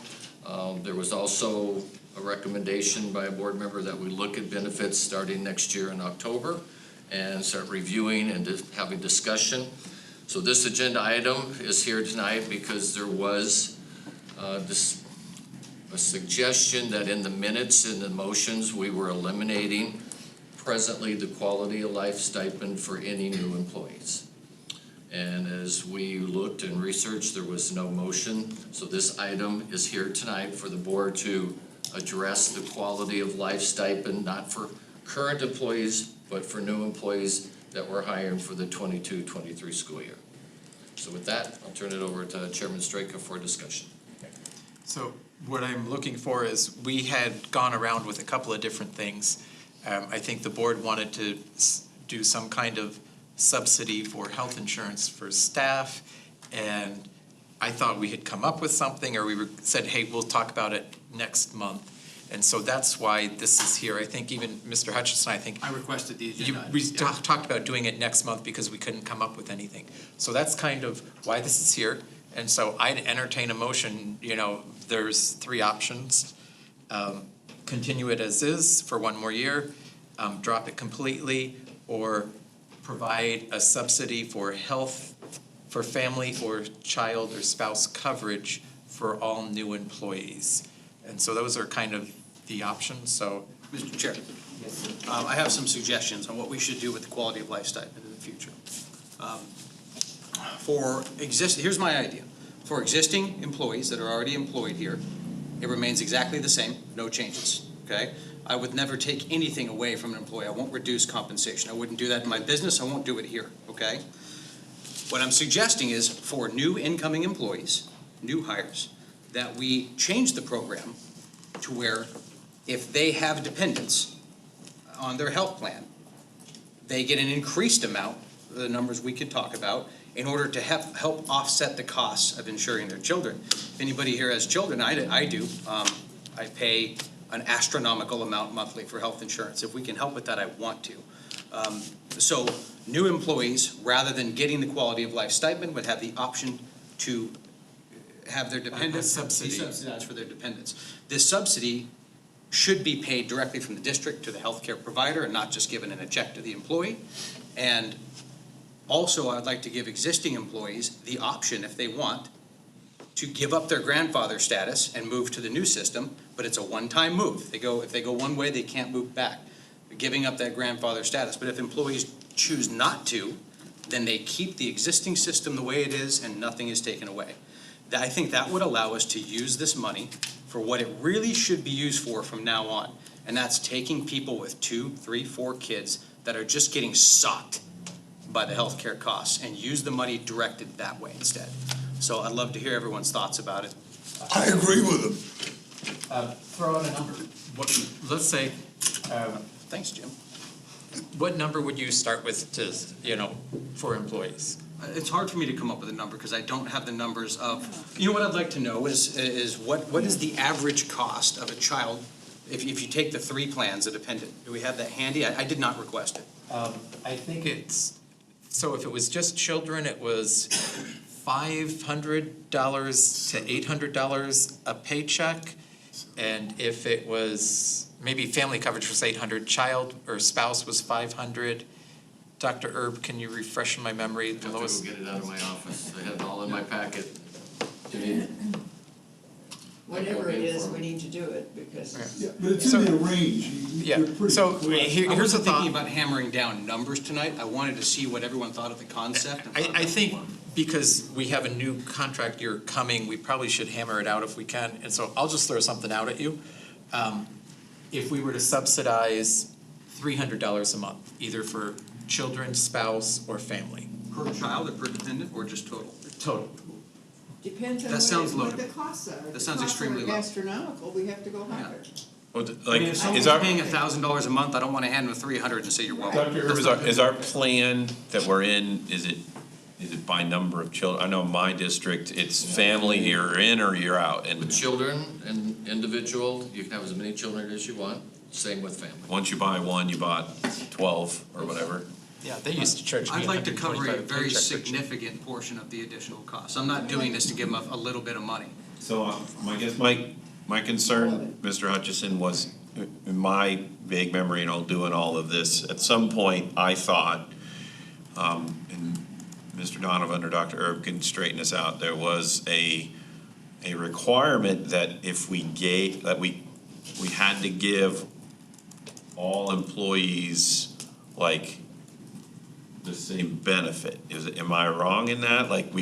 There was also a recommendation by a board member that we look at benefits starting next year in October and start reviewing and having discussion. So this agenda item is here tonight because there was a suggestion that in the minutes and the motions, we were eliminating presently the quality of life stipend for any new employees. And as we looked and researched, there was no motion. So this item is here tonight for the board to address the quality of life stipend, not for current employees, but for new employees that we're hiring for the 22-23 school year. So with that, I'll turn it over to Chairman Straka for discussion. So what I'm looking for is, we had gone around with a couple of different things. I think the board wanted to do some kind of subsidy for health insurance for staff, and I thought we had come up with something, or said, hey, we'll talk about it next month. And so that's why this is here. I think even Mr. Hutchinson, I requested the agenda. We talked about doing it next month because we couldn't come up with anything. So that's kind of why this is here. And so I'd entertain a motion. There's three options. Continue it as is for one more year, drop it completely, or provide a subsidy for health, for family or child or spouse coverage for all new employees. And so those are kind of the options, so. Mr. Chair, I have some suggestions on what we should do with the quality of life stipend in the future. Here's my idea. For existing employees that are already employed here, it remains exactly the same, no changes, okay? I would never take anything away from an employee. I won't reduce compensation. I wouldn't do that in my business. I won't do it here, okay? What I'm suggesting is for new incoming employees, new hires, that we change the program to where if they have dependents on their health plan, they get an increased amount, the numbers we could talk about, in order to help offset the costs of insuring their children. If anybody here has children, I do. I pay an astronomical amount monthly for health insurance. If we can help with that, I want to. So new employees, rather than getting the quality of life stipend, would have the option to have their dependents be subsidized for their dependents. This subsidy should be paid directly from the district to the healthcare provider and not just given in a check to the employee. And also, I'd like to give existing employees the option, if they want, to give up their grandfather status and move to the new system, but it's a one-time move. If they go one way, they can't move back, giving up that grandfather status. But if employees choose not to, then they keep the existing system the way it is and nothing is taken away. I think that would allow us to use this money for what it really should be used for from now on. And that's taking people with 2, 3, 4 kids that are just getting socked by the healthcare costs and use the money directed that way instead. So I'd love to hear everyone's thoughts about it. I agree with him. Throw out a number. Let's say, thanks, Jim. What number would you start with for employees? It's hard for me to come up with a number because I don't have the numbers of, what I'd like to know is what is the average cost of a child if you take the 3 plans, a dependent. Do we have that handy? I did not request it. I think so if it was just children, it was $500 to $800 a paycheck. And if it was maybe family coverage was 800, child or spouse was 500. Dr. Erb, can you refresh my memory? I have to go get it out of my office. I had it all in my packet. Do you need it? Whatever it is, we need to do it, because. Yeah, but it's in their range. Yeah, You're pretty so correct. here's the wasn't thought. thinking about hammering down numbers tonight. I wanted to see what everyone thought of the concept. I think because we have a new contract year coming, we probably should hammer it out if we can. And so I'll just throw something out at you. If we were to subsidize $300 a month, either for children, spouse, or family. Per child or per dependent, or just total? Total. Depends on That sounds what loaded. the costs are. That sounds extremely low. If the costs are astronomical, we have to go higher. Well, I mean, if someone's paying $1,000 a month, I don't want to hand them 300 and say you're welcome. Dr. Erb, is our plan that we're in, is it by number of children? I know in my district, it's family, you're in or you're out. With And children and individual, you can have as many children as you want, same with family. once you buy one, you bought 12 or whatever. Yeah, they used to charge me I'd like to cover a $125 very paycheck per significant portion of the additional costs. I'm not doing this to give them a little bit of money. So I guess my concern, Mr. Hutchison, was in my vague memory, doing all of this, at some point, I thought, and Mr. Donovan or Dr. Erb can straighten us out, there was a requirement that if we gave, that we had to give all employees, like, the same benefit. Am I wrong in that? Like,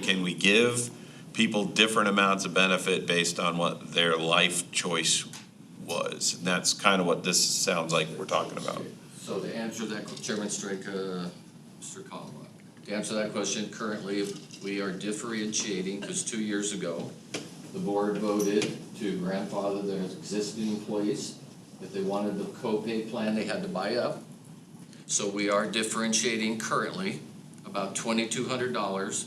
can we give people different amounts of benefit based on what their life choice was? And that's kind of what this sounds like we're talking about. So to answer that, Chairman Strake, Mr. Collock, to answer that question, currently, we are differentiating, because 2 years ago, the board voted to grandfather their existing employees. If they wanted the co-pay plan, they had to buy up. So we are differentiating currently about $2,200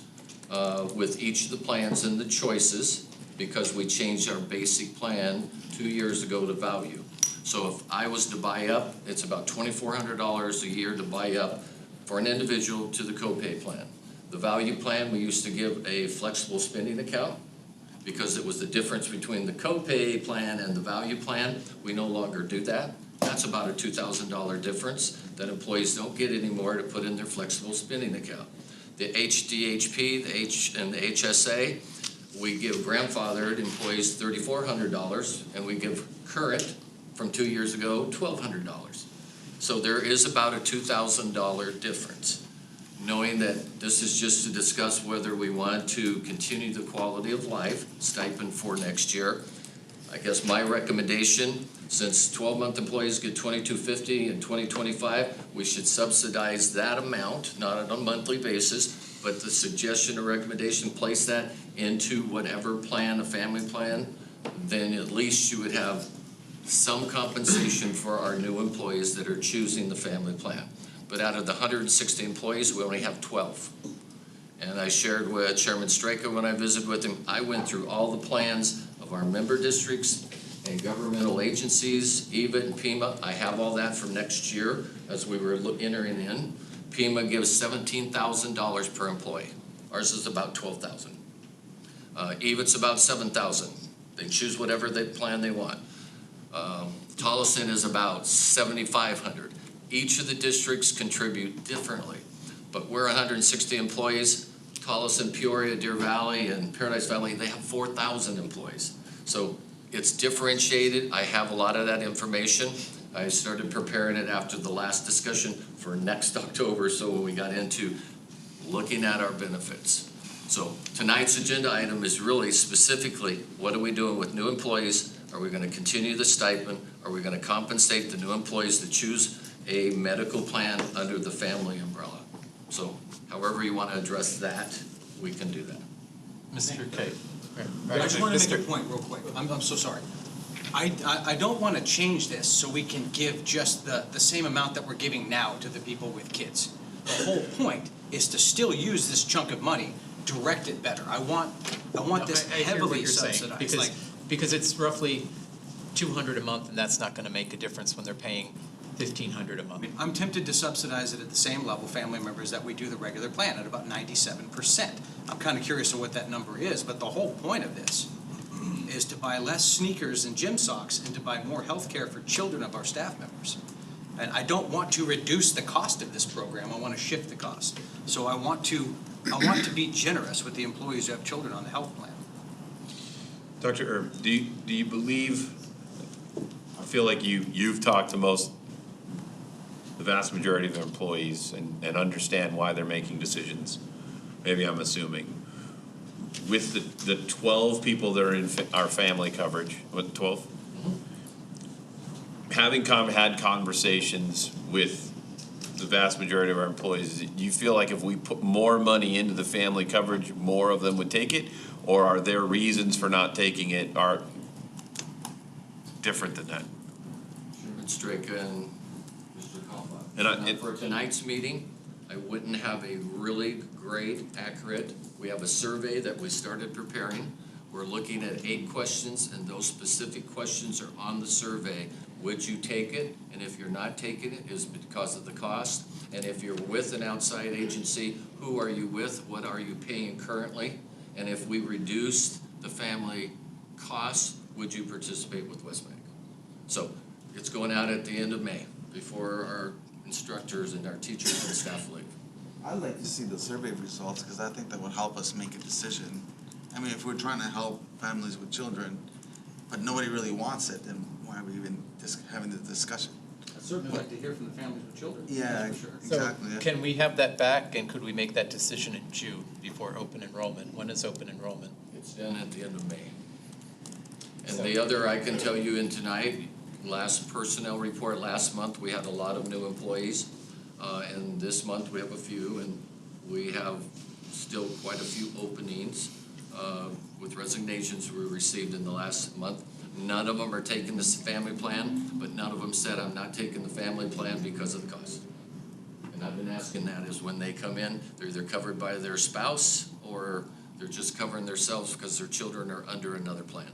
with each of the plans and the choices, because we changed our basic plan 2 years ago to value. So if I was to buy up, it's about $2,400 a year to buy up for an individual to the co-pay plan. The value plan, we used to give a flexible spending account because it was the difference between the co-pay plan and the value plan. We no longer do that. That's about a $2,000 difference that employees don't get anymore to put in their flexible spending account. The HDHP, and the HSA, we give grandfathered employees $3,400, and we give current from 2 years ago $1,200. So there is about a $2,000 difference. Knowing that this is just to discuss whether we want to continue the quality of life stipend for next year. I guess my recommendation, since 12-month employees get $2,250 in 2025, we should subsidize that amount, not on a monthly basis, but the suggestion or recommendation, place that into whatever plan, a family plan, then at least you would have some compensation for our new employees that are choosing the family plan. But out of the 160 employees, we only have 12. And I shared with Chairman Straker when I visited with him, I went through all the plans of our member districts and governmental agencies, EVA and PEMA. I have all that for next year as we were entering in. PEMA gives $17,000 per employee. Ours is about $12,000. EVA's about $7,000. They choose whatever plan they want. Tolleson is about $7,500. Each of the districts contribute differently, but we're 160 employees. Tolleson, Peoria, Deer Valley, and Paradise Valley, they have 4,000 employees. So it's differentiated. I have a lot of that information. I started preparing it after the last discussion for next October, so when we got into looking at our benefits. So tonight's agenda item is really specifically, what are we doing with new employees? Are we going to continue the stipend? Are we going to compensate the new employees that choose a medical plan under the family umbrella? So however you want to address that, we can do that. Mr. K. I just want to make a point real quick. I'm so sorry. I don't want to change this so we can give just the same amount that we're giving now to the people with kids. The whole point is to still use this chunk of money, direct it better. I want this heavily subsidized. Because it's roughly $200 a month, and that's not going to make a difference when they're paying $1,500 a month. I'm tempted to subsidize it at the same level, family members, that we do the regular plan at about 97%. I'm kind of curious on what that number is, but the whole point of this is to buy less sneakers and gym socks and to buy more health care for children of our staff members. And I don't want to reduce the cost of this program, I want to shift the cost. So I want to be generous with the employees who have children on the health plan. Dr. Erb, do you believe, I feel like you've talked to the vast majority of employees and understand why they're making decisions, maybe I'm assuming. With the 12 people that are in our family coverage, what, 12? Having had conversations with the vast majority of our employees, do you feel like if we put more money into the family coverage, more of them would take it? Or are there reasons for not taking it are different than that? Chairman Straka and Mr. Kalmbach. And For tonight's meeting, I wouldn't have a really great, accurate, we have a survey that we started preparing. We're looking at 8 questions, and those specific questions are on the survey. Would you take it? And if you're not taking it, is it because of the cost? And if you're with an outside agency, who are you with? What are you paying currently? And if we reduce the family costs, would you participate with West-MEC? So it's going out at the end of May, before our instructors and our teachers and staff leave. I'd like to see the survey results, because I think that would help us make a decision. I mean, if we're trying to help families with children, but nobody really wants it, then why are we even having the discussion? I'd certainly like to hear from the families with children. Yeah, that's for sure. exactly. So can we have that back, and could we make that decision in June before open enrollment? When is open enrollment? It's done at the end of May. And the other I can tell you in tonight, last personnel report, last month, we had a lot of new employees. And this month, we have a few, and we have still quite a few openings with resignations we received in the last month. None of them are taking this family plan, but none of them said, I'm not taking the family plan because of the cost. And I've been asking that is when they come in, they're either covered by their spouse or they're just covering themselves because their children are under another plan.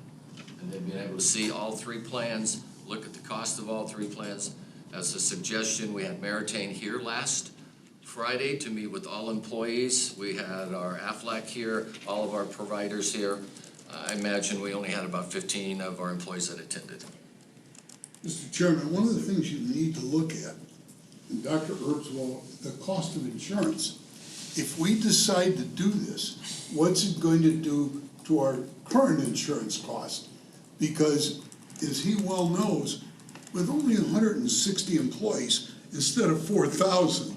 And they've been able to see all 3 plans, look at the cost of all 3 plans. As a suggestion, we had Meritain here last Friday to meet with all employees. We had our AFLAC here, all of our providers here. I imagine we only had about 15 of our employees that attended. Mr. Chairman, one of the things you need to look at, and Dr. Erb's will, the cost of insurance. If we decide to do this, what's it going to do to our current insurance cost? Because, as he well knows, with only 160 employees instead of 4,000,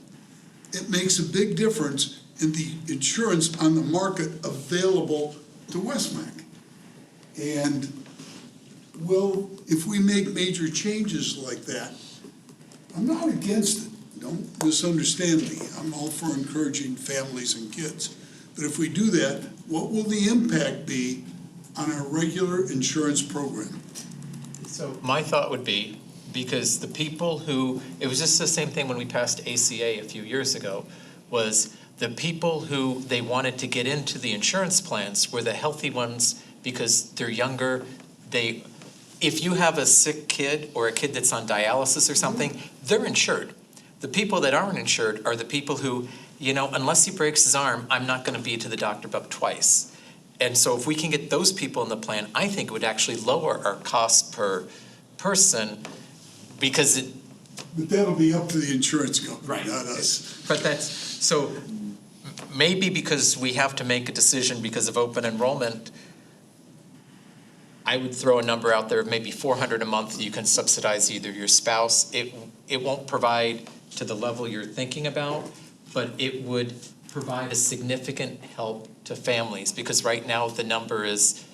it makes a big difference in the insurance on the market available to West-MEC. And if we make major changes like that, I'm not against it, don't misunderstand me. I'm all for encouraging families and kids. But if we do that, what will the impact be on our regular insurance program? So my thought would be, because the people who, it was just the same thing when we passed ACA a few years ago, was the people who they wanted to get into the insurance plans were the healthy ones because they're younger. If you have a sick kid or a kid that's on dialysis or something, they're insured. The people that aren't insured are the people who, unless he breaks his arm, I'm not going to be to the doctor but twice. And so if we can get those people in the plan, I think it would actually lower our cost per person, because But that'll be up to the insurance company, not us. But so maybe because we have to make a decision because of open enrollment, I would throw a number out there of maybe $400 a month. You can subsidize either your spouse. It won't provide to the level you're thinking about, but it would provide a significant help to families, because right now the number is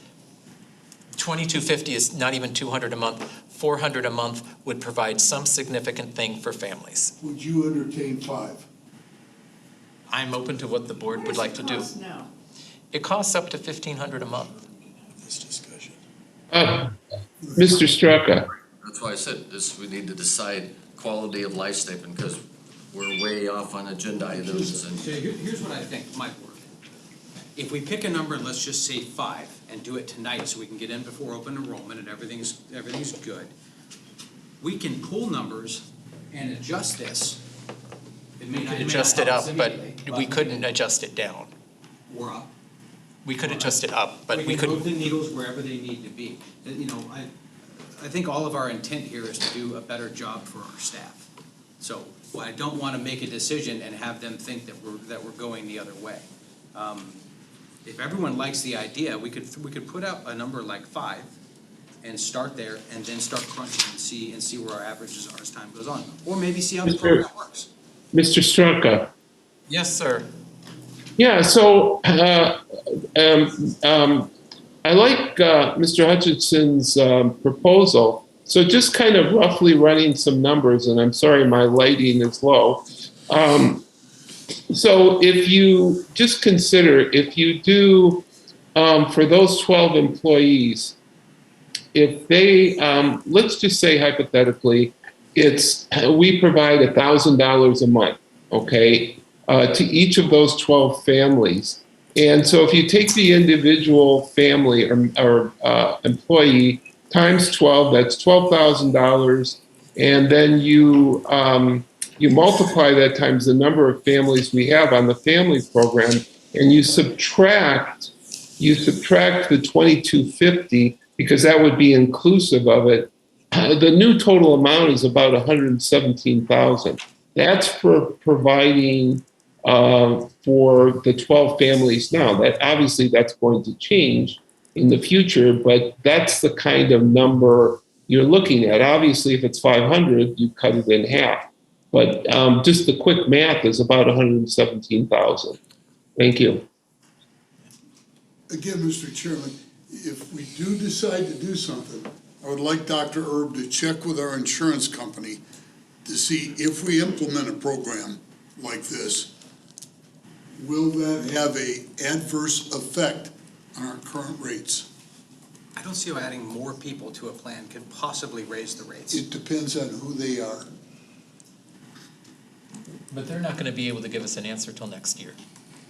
$22.50 is not even $200 a month. $400 a month would provide some significant thing for families. Would you entertain 5? I'm open to what the board would like to do. Now, It costs up to $1,500 a month. This discussion. Mr. Straka. That's why I said we need to decide quality of life statement, because we're way off on agenda items. And So here's what I think might work. If we pick a number, let's just say 5, and do it tonight so we can get in before open enrollment and everything's good, we can pull numbers and adjust this. It may not Adjust it help us up, but immediately, we couldn't adjust it down. We're up. We could adjust it up, but we We can could. move the needles wherever they need to be. You know, I think all of our intent here is to do a better job for our staff. So I don't want to make a decision and have them think that we're going the other way. If everyone likes the idea, we could put out a number like 5 and start there and then start crunching and see where our averages are as time goes on. Or maybe see how the program works. Mr. Straka. Yes, sir. Yeah, so I like Mr. Hutchinson's proposal. So just kind of roughly running some numbers, and I'm sorry my lighting is low. So if you just consider, if you do, for those 12 employees, if they, let's just say hypothetically, we provide $1,000 a month, okay, to each of those 12 families. And so if you take the individual family or employee times 12, that's $12,000, and then you multiply that times the number of families we have on the family program, and you subtract the $2,250, because that would be inclusive of it. The new total amount is about $117,000. That's for providing for the 12 families now. That obviously that's going to change in the future, but that's the kind of number you're looking at. Obviously, if it's 500, you cut it in half. But just the quick math is about 117,000. Thank you. Again, Mr. Chairman, if we do decide to do something, I would like Dr. Erb to check with our insurance company to see if we implement a program like this, will that have an adverse effect on our current rates? I don't see how adding more people to a plan could possibly raise the rates. It depends on who they are. But they're not gonna be able to give us an answer till next year.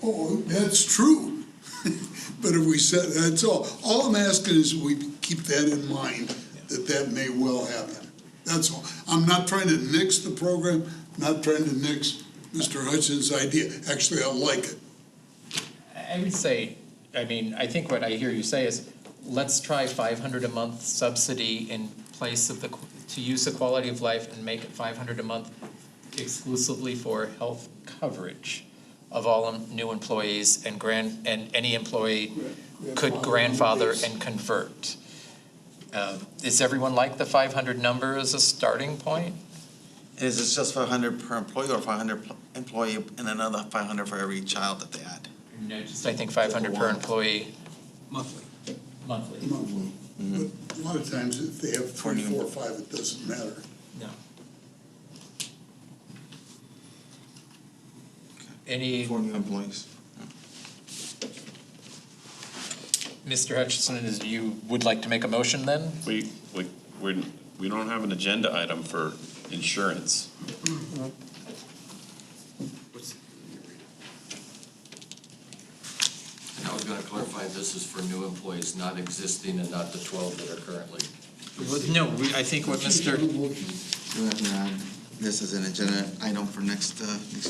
Oh, that's true. But if we said, that's all. All I'm asking is we keep that in mind, that may well happen. That's all. I'm not trying to nix the program, not trying to nix Mr. Hudson's idea. Actually, I like it. I would say, I mean, I think what I hear you say is, let's try $500 a month subsidy in place of to use the quality of life and make it $500 a month exclusively for health coverage of all new employees, and any employee could grandfather and convert. Is everyone like the 500 number as a starting point? Is it just 500 per employee, or 500 employee and another 500 for every child that they add? No, just I think 500 per employee. Monthly. Monthly. But a lot of times, if they have 3, 4, 5, it doesn't matter. No. Any? 4 new employees. Mr. Hutchinson, you would like to make a motion then? We don't have an agenda item for insurance. And I was gonna clarify, this is for new employees, not existing and not the 12 that are currently. No, I think what Mr. Do we have to add this as an agenda item for next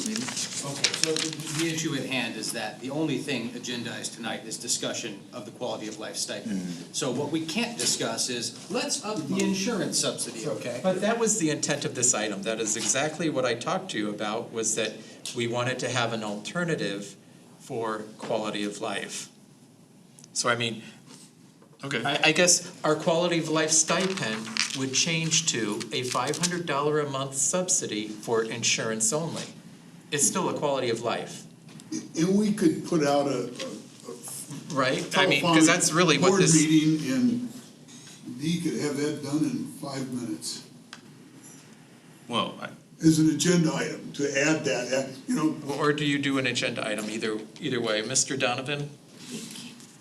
meeting? Okay, so the issue at hand is that the only thing agendized tonight is discussion of the quality of life stipend. So what we can't discuss is, let's up the insurance subsidy, okay? But that was the intent of this item. That is exactly what I talked to you about, was that we wanted to have an alternative for quality of life. So I mean, Okay. I guess our quality of life stipend would change to a $500 a month subsidy for insurance only. It's still a quality of life. And we could put out a right? I mean, because that's really what this. Board meeting, and he could have that done in 5 minutes. Well, As an agenda item, to add that, you know. Or do you do an agenda item either way? Mr. Donovan?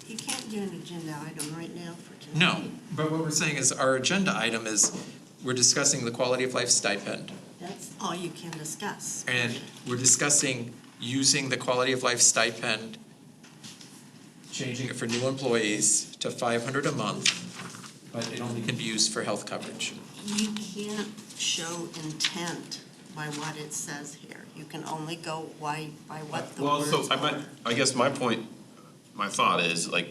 You can't do an agenda item right now for tonight. No, but what we're saying is our agenda item is, we're discussing the quality of life stipend. That's all you can discuss. And we're discussing using the quality of life stipend, changing it for new employees to $500 a month, but it only can be used for health coverage. You can't show intent by what it says here. You can only go by what the well, words so are. I guess my point my thought is, like,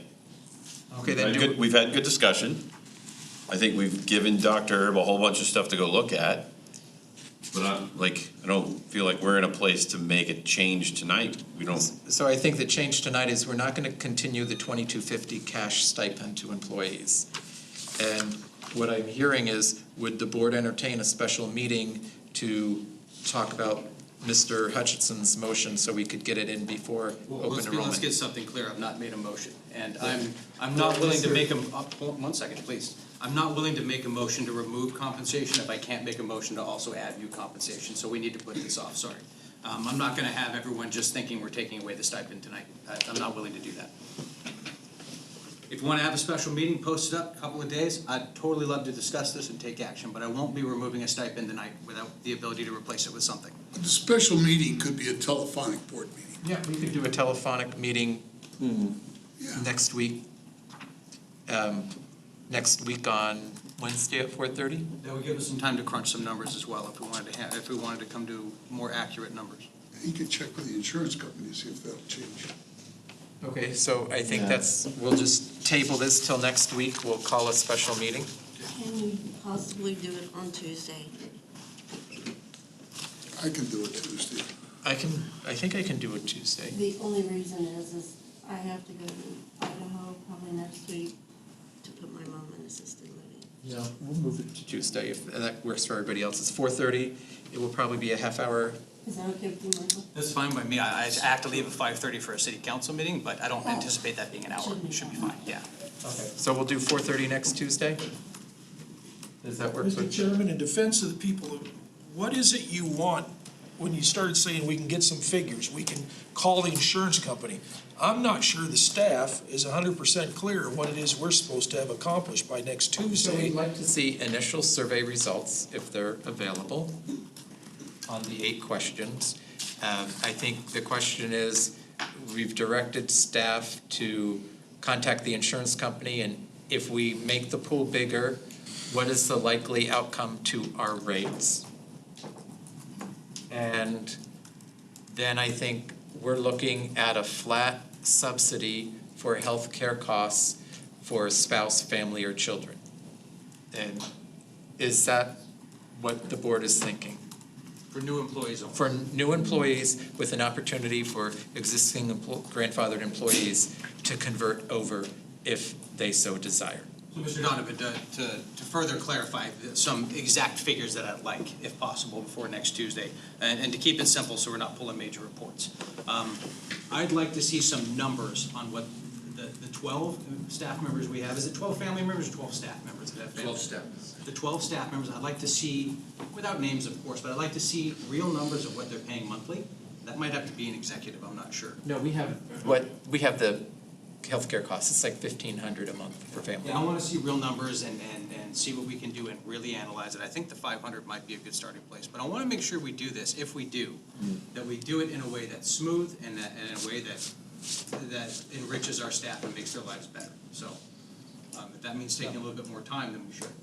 Okay, then we've had good discussion. I think we've given Dr. Herb a whole bunch of stuff to go look at. But I don't feel like we're in a place to make a change tonight. We don't. So I think the change tonight is we're not gonna continue the $22.50 cash stipend to employees. And what I'm hearing is, would the board entertain a special meeting to talk about Mr. Hutchinson's motion so we could get it in before open Let's enrollment? get something clear. I've not made a motion, and I'm not willing to make one second, please. I'm not willing to make a motion to remove compensation if I can't make a motion to also add new compensation, so we need to put this off, sorry. I'm not gonna have everyone just thinking we're taking away the stipend tonight. I'm not willing to do that. If you wanna have a special meeting, post it up a couple of days, I'd totally love to discuss this and take action, but I won't be removing a stipend tonight without the ability to replace it with something. The special meeting could be a telephonic board meeting. Yeah, we could do a telephonic meeting next week. Next week on Wednesday at 4:30? That would give us some time to crunch some numbers as well, if we wanted to come to more accurate numbers. You could check with the insurance company to see if that'll change. Okay, so I think we'll just table this till next week. We'll call a special meeting. Can we possibly do it on Tuesday? I can do it Tuesday. I think I can do it Tuesday. The only reason is I have to go to Idaho probably next week to put my mom in assisted living. No, we'll move it to Tuesday if that works for everybody else. It's 4:30. It will probably be a half hour. Is that okay with you, Michael? That's fine by me. I have to leave at 5:30 for a city council meeting, but I don't anticipate that being an hour. It should be fine, yeah. Okay. So we'll do 4:30 next Tuesday? Does that work? Mr. Chairman, in defense of the people, what is it you want when you started saying we can get some figures, we can call the insurance company? I'm not sure the staff is 100% clear what it is we're supposed to have accomplished by next So Tuesday. we'd like to see initial survey results, if they're available, on the 8 questions. I think the question is, we've directed staff to contact the insurance company, and if we make the pool bigger, what is the likely outcome to our rates? And then I think we're looking at a flat subsidy for healthcare costs for a spouse, family, or children. And is that what the board is thinking? For new employees only. For new employees with an opportunity for existing grandfathered employees to convert over if they so desire. So, Mr. Donovan, to further clarify some exact figures that I'd like, if possible, before next Tuesday, and to keep it simple so we're not pulling major reports. I'd like to see some numbers on what the 12 staff members we have, is it 12 family members or 12 staff members? 12 staff. The 12 staff members, I'd like to see, without names of course, but I'd like to see real numbers of what they're paying monthly. That might have to be an executive, I'm not sure. No, we have the healthcare costs. It's like $1,500 a month for family. Yeah, I want to see real numbers and see what we can do and really analyze it. I think the 500 might be a good starting place, but I want to make sure we do this, if we do, that we do it in a way that's smooth and in a way that enriches our staff and makes their lives better. So if that means taking a little bit more time, then we should.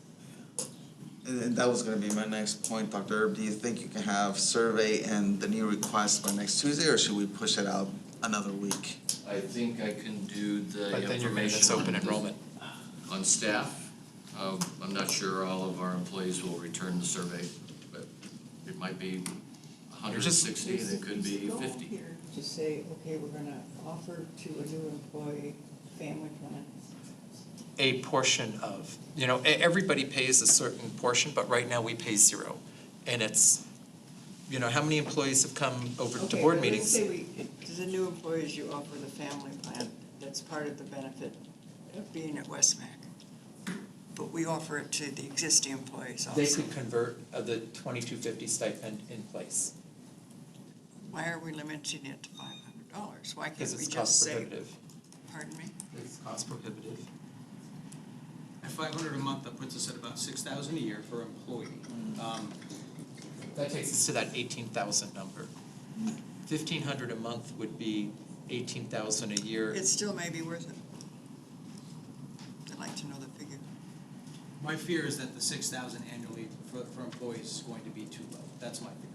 And that was gonna be my next point, Dr. Erb. Do you think you can have survey and the new request by next Tuesday, or should we push it out another week? I think I can do the But then you're gonna miss open enrollment. on staff. I'm not sure all of our employees will return the survey, but it might be 160, and it could be 50. To say, okay, we're gonna offer to a new employee family plan. A portion of, everybody pays a certain portion, but right now we pay 0. And it's, how many employees have come over to board meetings? Okay, let's say to the new employees, you offer the family plan, that's part of the benefit of being at West-MEC. But we offer it to the existing employees also. They could convert the $22.50 stipend in place. Why are we limiting it to $500? Why can't Because we it's just cost say? prohibitive. Pardon me? It's cost prohibitive. At $500 a month, that puts us at about $6,000 a year for employee. That takes us to that 18,000 number. 1,500 a month would be 18,000 a year. It still may be worth it. I'd like to know the figure. My fear is that the 6,000 annually for employees is going to be too low. That's my fear.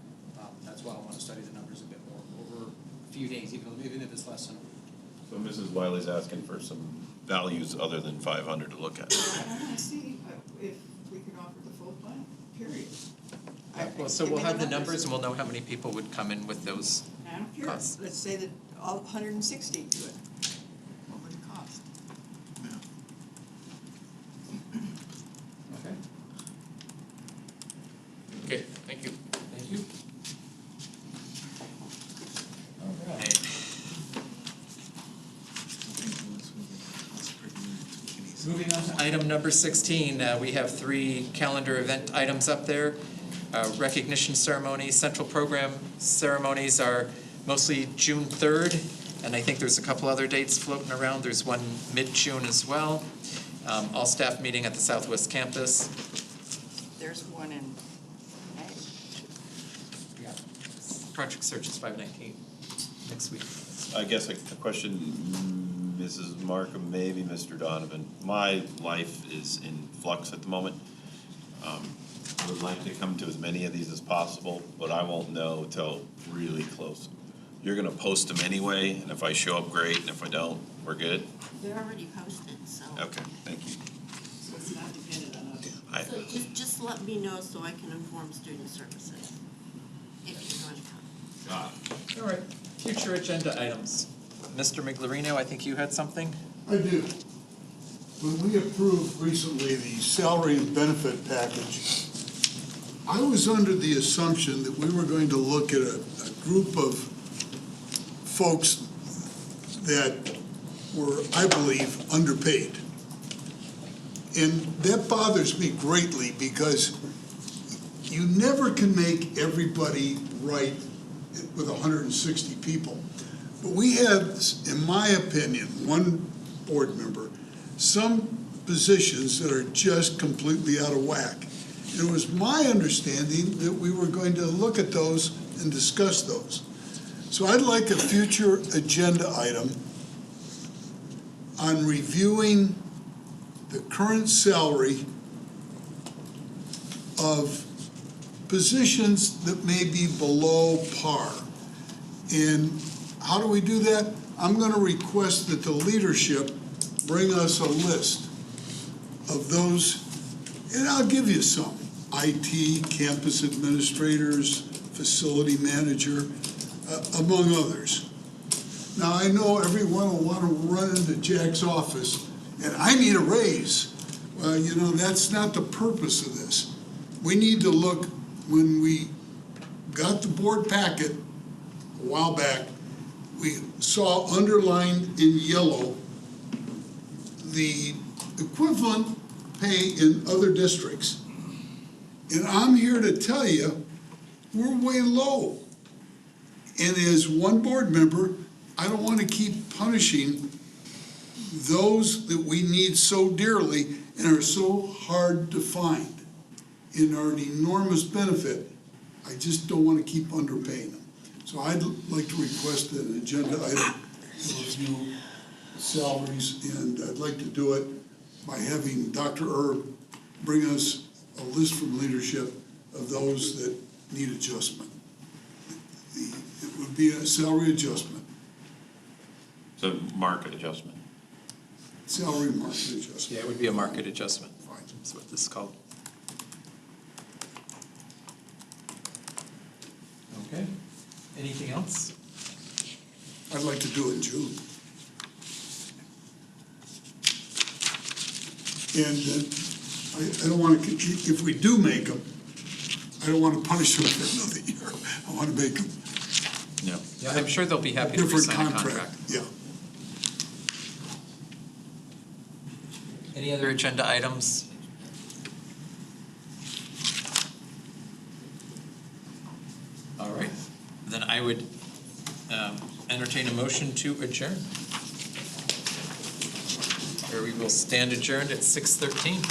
That's why I want to study the numbers a bit more over a few days, even if it's less than a week. So Mrs. Wiley's asking for some values other than 500 to look at. I want to see if we can offer the full plan, period. Well, so Give we'll me have the numbers. numbers and we'll know how many people would come in with those. I don't care, Costs. let's say that all 160 to it. What would it cost? Okay. Okay, thank you. Thank you. All right. Moving on to item number 16, we have 3 calendar event items up there. Recognition ceremony, central program ceremonies are mostly June 3rd, and I think there's a couple other dates floating around. There's one mid-June as well. All staff meeting at the Southwest Campus. There's one in May. Yeah. Project Search is 5/19 next week. I guess a question, Mrs. Markham, maybe Mr. Donovan. My life is in flux at the moment. I would like to come to as many of these as possible, but I won't know till really close. You're gonna post them anyway, and if I show up, great, and if I don't, we're good? They're already posted, so. Okay, thank you. So it's not dependent on us. So just let me know so I can inform student services, if you're going to come. All right, future agenda items. Mr. Miglerino, I think you had something? I do. When we approved recently the salary and benefit package, I was under the assumption that we were going to look at a group of folks that were, I believe, underpaid. And that bothers me greatly because you never can make everybody right with 160 people. But we have, in my opinion, one board member, some positions that are just completely out of whack. It was my understanding that we were going to look at those and discuss those. So I'd like a future agenda item on reviewing the current salary of positions that may be below par. And how do we do that? I'm going to request that the leadership bring us a list of those, and I'll give you some. IT, campus administrators, facility manager, among others. Now, I know everyone will want to run into Jack's office, and I need a raise. Well, you know, that's not the purpose of this. We need to look, when we got the board packet a while back, we saw underlined in yellow the equivalent pay in other districts. And I'm here to tell you, we're way low. And as one board member, I don't want to keep punishing those that we need so dearly and are so hard to find and are an enormous benefit. I just don't want to keep underpaying them. So I'd like to request an agenda item to review salaries, and I'd like to do it by having Dr. Erb bring us a list from leadership of those that need adjustment. It would be a salary adjustment, So market adjustment. salary market adjustment. Yeah, it would be a market adjustment. Fine. That's what this is called. Okay. Anything else? I'd like to do it in June. And I don't want to, if we do make them, I don't want to punish them for another year. I want to make them No. Yeah, I'm sure they'll be happy to different resign a contract. contract. Yeah. Any other agenda items? All right, then I would entertain a motion to adjourn. Or we will stand adjourned at 6:13.